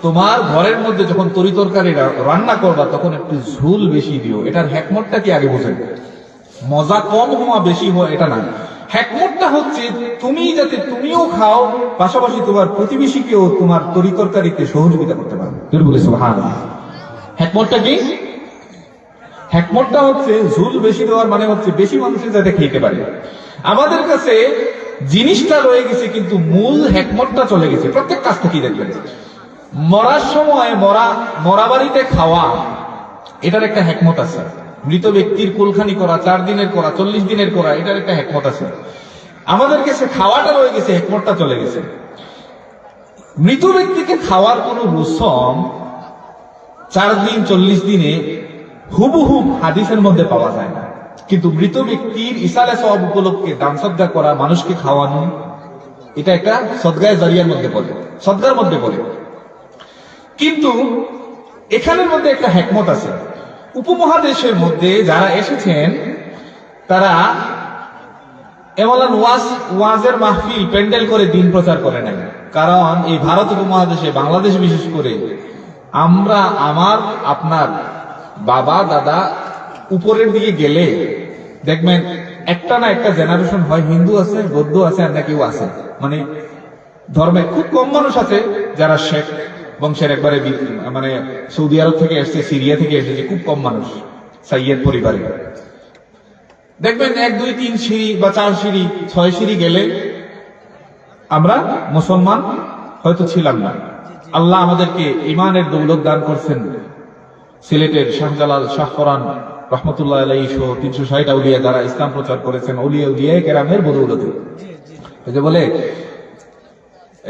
তোমার ঘরের মধ্যে যখন তরি তরকারি রান্না করবা তখন একটু ঝুল বেশি দিও। এটার হ্যাকমতটা কি আগে বোঝেন? মজা কম হওয়া বেশি হওয়া এটা না, হ্যাকমতটা হচ্ছে তুমি যাতে তুমিও খাও, পাশাপাশি তোমার প্রতিবেশীকেও তোমার তরি তরকারিতে সহযোগিতা করতে পারো। বলে সুবহানাল্লাহ। হ্যাকমতটা কি? হ্যাকমতটা হচ্ছে ঝুল বেশি দেওয়ার মানে হচ্ছে বেশি মানুষের যাতে খেতে পারে। আমাদের কাছে জিনিসটা রয়ে গেছে কিন্তু মূল হ্যাকমতটা চলে গেছে। প্রত্যেক কাজ থেকেই দেখবেন মরার সময় মরা বাড়িতে খাওয়া, এটার একটা হ্যাকমত আছে। মৃত ব্যক্তির কুলখানি করা, 4 দিনের করা, 40 দিনের করা, এটার একটা হ্যাকমত আছে। আমাদের কাছে খাওয়াটা রয়ে গেছে, হ্যাকমতটা চলে গেছে। মৃত ব্যক্তিকে খাওয়ার কোন রসম 4 দিন 40 দিনে হুবহু হাদিসের মধ্যে পাওয়া যায় না, কিন্তু মৃত ব্যক্তির ইসালে সওয়াব উপলক্ষে দান সদকা করা, মানুষকে খাওয়ানো, এটা একটা সদগায়ে জারিয়ার মধ্যে পড়ে, সদকার মধ্যে পড়ে। কিন্তু এখানের মধ্যে একটা হ্যাকমত আছে। উপমহাদেশের মধ্যে যারা এসেছেন তারা এমন ওয়াজের মাহফিল প্যান্ডেল করে দিন প্রচার করে নাই। কারণ এই ভারত উপমহাদেশে, বাংলাদেশ বিশেষ করে, আমরা আপনার বাবা দাদা উপরের দিকে গেলে দেখবেন একটা না একটা জেনারেশন হয় হিন্দু আছে, বৌদ্ধ আছে, আর না কেউ আছে, মানে ধর্মের খুব কম মানুষ আছে যারা শেখ বংশের, একবারে মানে সৌদি আরব থেকে এসছে, সিরিয়া থেকে এসেছে, খুব কম মানুষ সাইয়েদ পরিবারে। দেখবেন 1 2 3 সিঁড়ি বা 4 সিঁড়ি 6 সিঁড়ি গেলে আমরা মুসলমান হয়তো ছিলাম না। আল্লাহ আমাদেরকে ইমানের দৌলত দান করছেন। সিলেটের শাহজালাল শাহ ফরান রহমতুল্লাহ আলাইহি সহ 360 আউলিয়া যারা ইসলাম প্রচার করেছেন, ওলিয়া উলিয়া কেরামের বদৌলতে। এই যে বলে,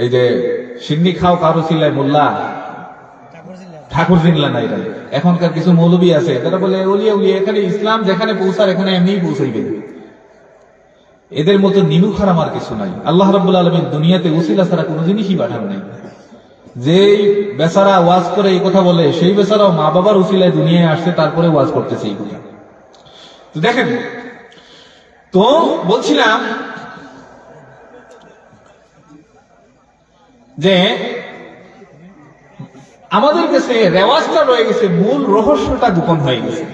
এই যে সিন্নি খাও কারো সিলাই মোল্লা ঠাকুর জিনলা নাই। এখনকার কিছু মৌলবী আছে তারা বলে ওলিয়া উলিয়া, এখানে ইসলাম যেখানে পৌঁছার এখানে এমনিই পৌঁছাইবে। এদের মতো নিমু খারাম আর কিছু নাই। আল্লাহ রাব্বুল আলামিন দুনিয়াতে উসিলা ছাড়া কোনো জিনিসই পাঠান নাই। যেই বেচারা ওয়াজ করে এই কথা বলে, সেই বেচারাও মা বাবার উসিলায় দুনিয়ায় আসছে, তারপরে ওয়াজ করতেছে এই কথা। তো দেখেন, তো বলছিলাম যে আমাদের কাছে রেওয়াজটা রয়ে গেছে, মূল রহস্যটা গোপন হয়ে গেছে।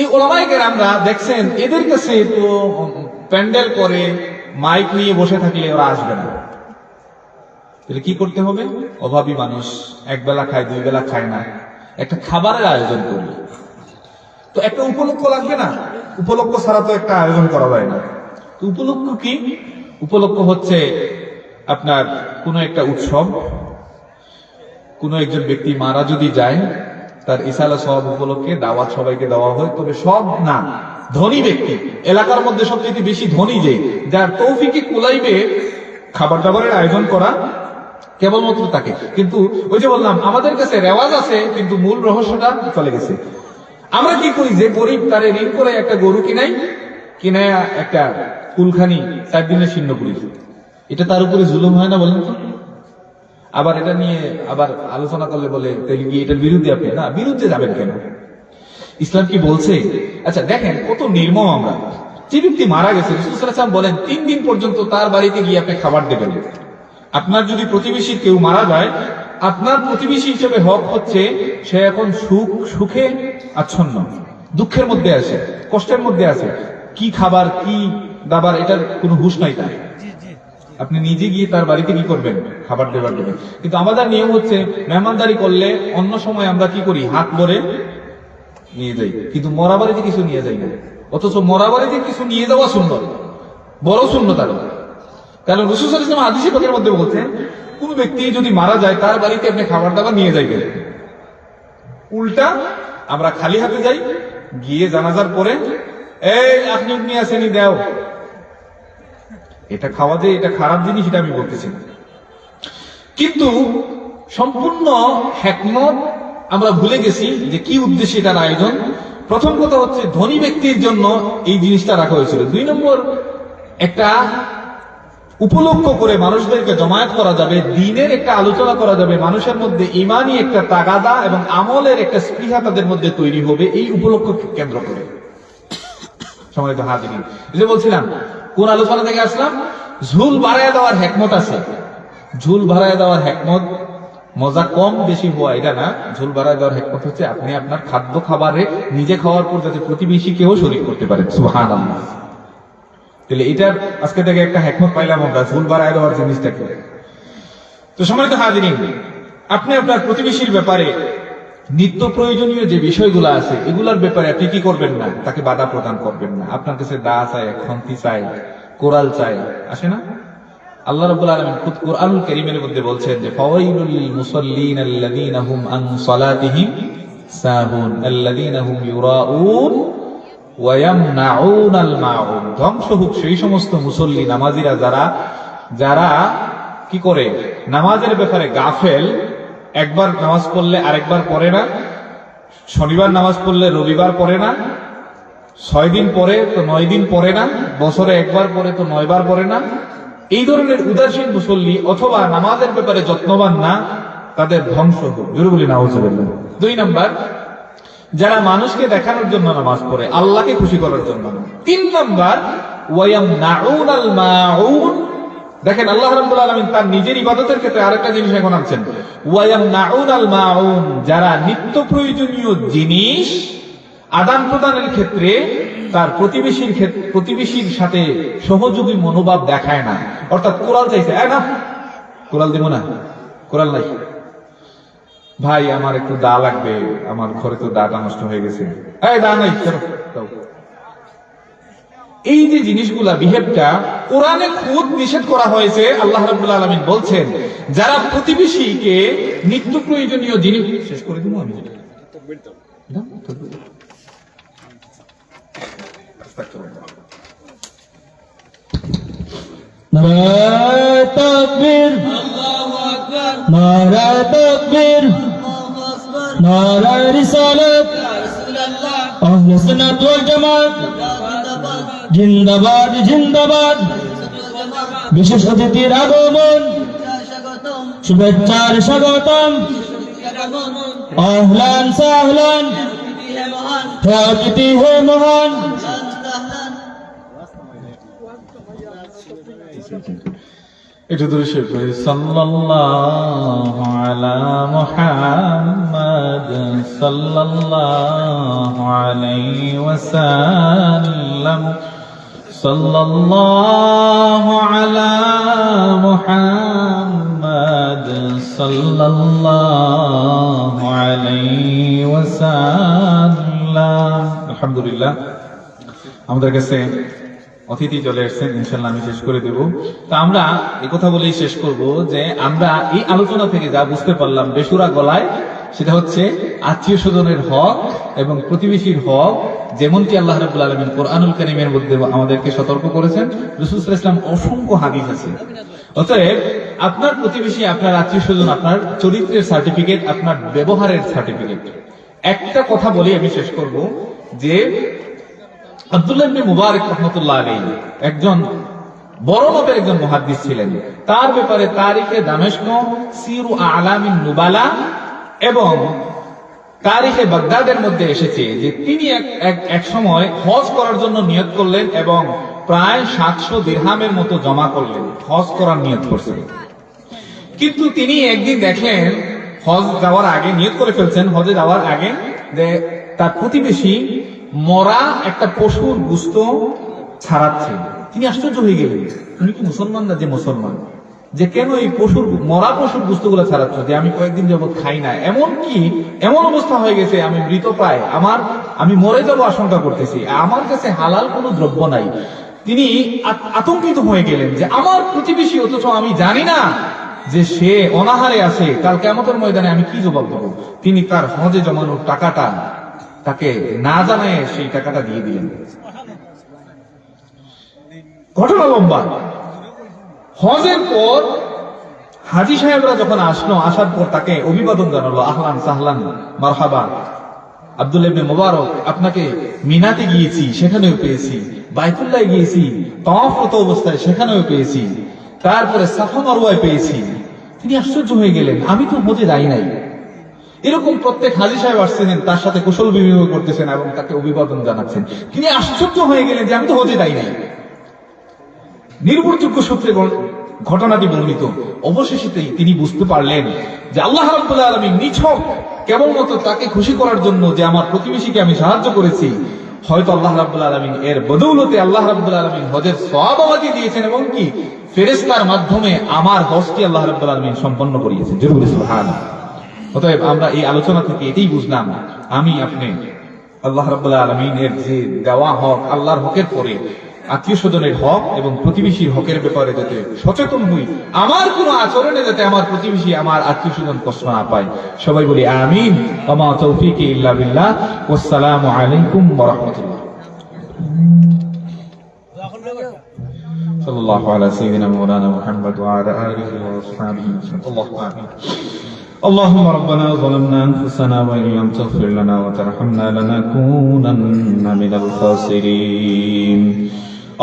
এই ওলামায়ে কেরামরা দেখছেন, এদের কাছে তো প্যান্ডেল করে মাইক নিয়ে বসে থাকলে ওরা আসবে না। তাহলে কি করতে হবে? অভাবী মানুষ, এক বেলা খায়, 2 বেলা খায় না, একটা খাবারের আয়োজন করবে। তো একটা উপলক্ষ লাগবে না? উপলক্ষ ছাড়া তো একটা আয়োজন করা যায় না। তো উপলক্ষ কি? উপলক্ষ হচ্ছে আপনার কোন একটা উৎসব, কোন একজন ব্যক্তি মারা যদি যায়, তার ইসালা সওয়াব উপলক্ষে দাওয়াত সবাইকে দেওয়া হয়। তবে সব না, ধনী ব্যক্তি, এলাকার মধ্যে সবচেয়ে বেশি ধনী যে, যার তৌফিকে কুলাইবে খাবার দাবারের আয়োজন করা, কেবলমাত্র তাকে। কিন্তু ওই যে বললাম, আমাদের কাছে রেওয়াজ আছে কিন্তু মূল রহস্যটা চলে গেছে। আমরা কি করি, যে গরিব তারে ঋণ করে একটা গরু কিনে একটা কুলখানি 4 দিনের শীর্ণ করি। এটা তার উপরে জুলুম হয় না বলেন তো? আবার এটা নিয়ে আবার আলোচনা করলে বলে তাহলে কি এটার বিরুদ্ধে? আপনি না, বিরুদ্ধে যাবেন কেন? ইসলাম কি বলছে? আচ্ছা দেখেন কত নির্মম আমরা। যে ব্যক্তি মারা গেছে, রাসূল সাল্লাল্লাহু আলাইহি ওয়াসাল্লাম বলেন 3 দিন পর্যন্ত তার বাড়িতে গিয়ে আপনি খাবার দেবেন। আপনার যদি প্রতিবেশী কেউ মারা যায়, আপনার প্রতিবেশী হিসেবে হক হচ্ছে সে এখন সুখে আচ্ছন্ন, দুঃখের মধ্যে আছে, কষ্টের মধ্যে আছে, কি খাবার কি দাবার এটার কোনো হুঁশ নাই তার। আপনি নিজে গিয়ে তার বাড়িতে কি করবেন? খাবার দেবার দেবেন। কিন্তু আমাদের নিয়ম হচ্ছে, মেহমানদারি করলে অন্য সময় আমরা কি করি? হাত ভরে নিয়ে যাই, কিন্তু মরা বাড়িতে কিছু নিয়ে যাই না। অথচ মরা বাড়িতে কিছু নিয়ে যাওয়া সুন্নত, বড় সুন্নত আরো। কারণ রাসূল সাল্লাল্লাহু আলাইহি ওয়াসাল্লাম হাদিসে পাকের মধ্যে বলছেন, কোন ব্যক্তি যদি মারা যায় তার বাড়িতে আপনি খাবার দাবার নিয়ে যাইবেন। উল্টা আমরা খালি হাতে যাই, গিয়ে জানাজার পরে এই আপনি নিয়ে আসেনি দাও। এটা খাওয়া যে এটা খারাপ জিনিস, এটা আমি বলতেছি না, কিন্তু সম্পূর্ণ হিকমত আমরা ভুলে গেছি যে কি উদ্দেশ্যে এটার আয়োজন। প্রথম কথা হচ্ছে, ধনী ব্যক্তির জন্য এই জিনিসটা রাখা হয়েছিল। 2 নম্বর, একটা উপলক্ষ করে মানুষদেরকে জমায়েত করা যাবে, দ্বীনের একটা আলোচনা করা যাবে, মানুষের মধ্যে ঈমানি একটা তাগাদা এবং আমলের একটা স্পৃহা তাদের মধ্যে তৈরি হবে এই উপলক্ষকে কেন্দ্র করে। সম্মানিত হাজিরিন, যে বলছিলাম কোন আলোচনা থেকে আসলাম, ঝুল বাড়ায় দেওয়ার হিকমত আছে। ঝুল বাড়ায় দেওয়ার হিকমত মজা কম বেশি হওয়া এটা না। ঝুল বাড়ায় দেওয়ার হিকমত হচ্ছে আপনি আপনার খাদ্য খাবারে নিজে খাওয়ার পর যাতে প্রতিবেশীকেও শরীক করতে পারেন। সুবহানাল্লাহ। তাহলে এটার আজকে থেকে একটা হিকমত পাইলাম আমরা, ঝুল বাড়ায় দেওয়ার জিনিসটাকে। তো সম্মানিত হাজিরিন, আপনি আপনার প্রতিবেশীর ব্যাপারে নিত্য প্রয়োজনীয় যে বিষয়গুলো আছে এগুলোর ব্যাপারে আপনি কি করবেন না? তাকে বাধা প্রদান করবেন না। আপনার কাছে দা চাই, খন্তি চাই, কোরাল চাই, আসে না? আল্লাহ রাব্বুল আলামিন খুদ কুরআনুল কারীমের মধ্যে বলছেন যে ফাওয়াইলুল লিল মুসাল্লিন আল্লাযীনা হুম আন সালাতিহিম সাহুন আল্লাযীনা হুম ইউরাউন ওয়া ইয়ামনাউনাল মাউন। ধ্বংস হোক সেই সমস্ত মুসল্লি, নামাজীরা যারা কি করে? নামাজের ব্যাপারে গাফেল। একবার নামাজ পড়লে আরেকবার পড়ে না, শনিবার নামাজ পড়লে রবিবার পড়ে না, 6 দিন পরে তো 9 দিন পড়ে না, বছরে একবার পড়ে তো 9 বার পড়ে না। এই ধরনের উদাসীন মুসল্লি অথবা নামাজের ব্যাপারে যত্নবান না, তাদের ধ্বংস হোক। জোরে বলি নাউজুবিল্লাহ। 2 নাম্বার, যারা মানুষকে দেখানোর জন্য নামাজ পড়ে, আল্লাহকে খুশি করার জন্য না। 3 নাম্বার, ওয়ায়ামনাউনাল মাউন। দেখেন আল্লাহ রাব্বুল আলামিন তার নিজের ইবাদতের ক্ষেত্রে আরেকটা জিনিস এখন আনছেন, ওয়ায়ামনাউনাল মাউন। যারা নিত্য প্রয়োজনীয় জিনিস আদান প্রদানের ক্ষেত্রে তার প্রতিবেশীর সাথে সহযোগী মনোভাব দেখায় না। অর্থাৎ কোরাল চাইছে, না কোরাল দিব না, কোরাল নাই, ভাই আমার একটু দা লাগবে, আমার ঘরে তো দাটা নষ্ট হয়ে গেছে, এই দা নাই, এই যে জিনিসগুলা বিহেভটা কোরআনে খুদ নিষেধ করা হয়েছে। আল্লাহ রাব্বুল আলামিন বলছেন যারা প্রতিবেশীকে নিত্য প্রয়োজনীয় জিনিস শেষ করে দিব আমি নারায়ে তাকবীর, নারায়ে তাকবীর, নারায়ে রিসালাত, আহলে সুন্নাত ওয়াল জামাত জিন্দাবাদ জিন্দাবাদ। বিশেষ অতিথির আগমন, শুভেচ্ছার স্বাগতম, আহলান সাহলান, অতিথি হে মহান। একটু দূরে শেষ করে সাল্লাল্লাহু আলা মুহাম্মাদ সাল্লাল্লাহু আলাইহি ওয়াসাল্লাম সাল্লাল্লাহু আলা মুহাম্মাদ সাল্লাল্লাহু আলাইহি ওয়াসাল্লাম। আলহামদুলিল্লাহ, আমাদের কাছে অতিথি চলে এসেছেন, ইনশাল্লাহ আমি শেষ করে দেব। তো আমরা এই কথা বলেই শেষ করব যে আমরা এই আলোচনা থেকে যা বুঝতে পারলাম বেসুরা গলায়, সেটা হচ্ছে আত্মীয় স্বজনের হক এবং প্রতিবেশীর হক, যেমনটি আল্লাহ রাব্বুল আলামিন কোরআনুল কারীমের মধ্যে আমাদেরকে সতর্ক করেছেন। রাসূল সাল্লাল্লাহু আলাইহি ওয়াসাল্লাম অসংখ্য হাদিস আছে। অতএব আপনার প্রতিবেশী, আপনার আত্মীয় স্বজন, আপনার চরিত্রের সার্টিফিকেট, আপনার ব্যবহারের সার্টিফিকেট। একটা কথা বলি আমি শেষ করব যে আব্দুল্লাহ ইবনে মুবারক রাহমাতুল্লাহ আলাইহি একজন বড় মাপের একজন মুহাদ্দিস ছিলেন। তার ব্যাপারে তারিখে দামেস্ক, সিরু আলামিন নুবালা এবং তারিখে বাগদাদের মধ্যে এসেছে যে তিনি এক সময় হজ করার জন্য নিয়ত করলেন এবং প্রায় 700 দিরহামের মতো জমা করলেন, হজ করার নিয়ত করছিলেন। কিন্তু তিনি একদিন দেখলেন হজ যাওয়ার আগে, নিয়ত করে ফেলছেন হজে যাওয়ার আগে, যে তার প্রতিবেশী মরা একটা পশুর গোশত ছাড়াচ্ছে। তিনি আশ্চর্য হয়ে গেলেন, তুমি কি মুসলমান না? যে মুসলমান, যে কেন এই মরা পশুর গোশত গুলো ছাড়াচ্ছ? যে আমি কয়েকদিন যাবত খাই না, এমন অবস্থা হয়ে গেছে আমি মৃত প্রায়, আমি মরে যাবো আশঙ্কা করতেছি, আমার কাছে হালাল কোনো দ্রব্য নাই। তিনি আতঙ্কিত হয়ে গেলেন যে আমার প্রতিবেশী, অথচ আমি জানি না যে সে অনাহারে আছে, কাল কিয়ামতের ময়দানে আমি কি জবাব দেবো। তিনি তার হজে জমানোর টাকাটা তাকে না জানায় সেই টাকাটা দিয়ে দিলেন। ঘটনা লম্বা। হজের পর হাজী সাহেবরা যখন আসলো, আসার পর তাকে অভিবাদন জানালো, আহলান সাহলান মারহাবা আব্দুল্লাহ ইবনে মুবারক, আপনাকে মিনাতে গিয়েছি, সেখানেও পেয়েছি, বাইতুল্লাহ গিয়েছি তাওয়াফরত অবস্থায়, সেখানেও পেয়েছি, তারপরে সাফা মারওয়ায় পেয়েছি। তিনি আশ্চর্য হয়ে গেলেন, আমি তো হজে যাই নাই। এরকম প্রত্যেক হাজী সাহেব আসছেন, তার সাথে কুশল বিনিময় করতেছেন এবং তাকে অভিবাদন জানাচ্ছেন। তিনি আশ্চর্য হয়ে গেলেন যে আমি তো হজে যাই নাই। নির্ভরযোগ্য সূত্রে ঘটনাটি বর্ণিত। অবশেষে তিনি বুঝতে পারলেন যে আল্লাহ রাব্বুল আলামিন নিছক কেবলমাত্র তাকে খুশি করার জন্য যে আমার প্রতিবেশীকে আমি সাহায্য করেছি, হয়তো আল্লাহ রাব্বুল আলামিন এর বদৌলতে আল্লাহ রাব্বুল আলামিন হজের সওয়াব আমাকে দিয়েছেন এবং কি ফেরেশতার মাধ্যমে আমার হজটি আল্লাহ রাব্বুল আলামিন সম্পন্ন করিয়েছেন। জরুরি সুবহানাল্লাহ। অতএব আমরা এই আলোচনা থেকে এটাই বুঝলাম, আমি আপনি আল্লাহ রাব্বুল আলামিনের যে দেওয়া হক, আল্লাহর হকের পরে আত্মীয় স্বজনের হক এবং প্রতিবেশীর হকের ব্যাপারে যাতে সচেতন হই, আমার কোনো আচরণে যাতে আমার প্রতিবেশী, আমার আত্মীয় স্বজন কষ্ট না পায়। সবাই বলি আমিন। ওয়া মা তাওফীকি ইল্লা বিল্লাহ। ওয়াসসালামু আলাইকুম ওয়া রাহমাতুল্লাহ। সাল্লাল্লাহু আলা সাইয়্যিদিনা মাওলানা মুহাম্মদ ওয়া আলা আলিহি ওয়া আসহাবিহি আল্লাহু আমিন। اللهم ربنا ظلمنا أنفسنا وإن لم تغفر لنا وترحمنا لنكونن من الخاسرين.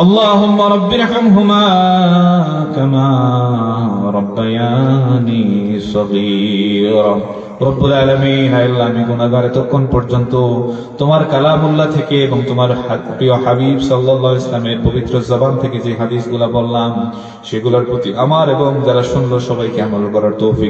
اللهم رب ارحمهما كما ربياني صغيرا. রব্বুল আলামিন, আল্লাহ আমি গুনাহগার, এতক্ষণ পর্যন্ত তোমার কালামুল্লাহ থেকে এবং তোমার প্রিয় হাবিব সাল্লাল্লাহু আলাইহি ওয়াসাল্লামের পবিত্র জবান থেকে যে হাদিসগুলো বললাম, সেগুলোর প্রতি আমার এবং যারা শুনলো সবাইকে আমল করার তৌফিক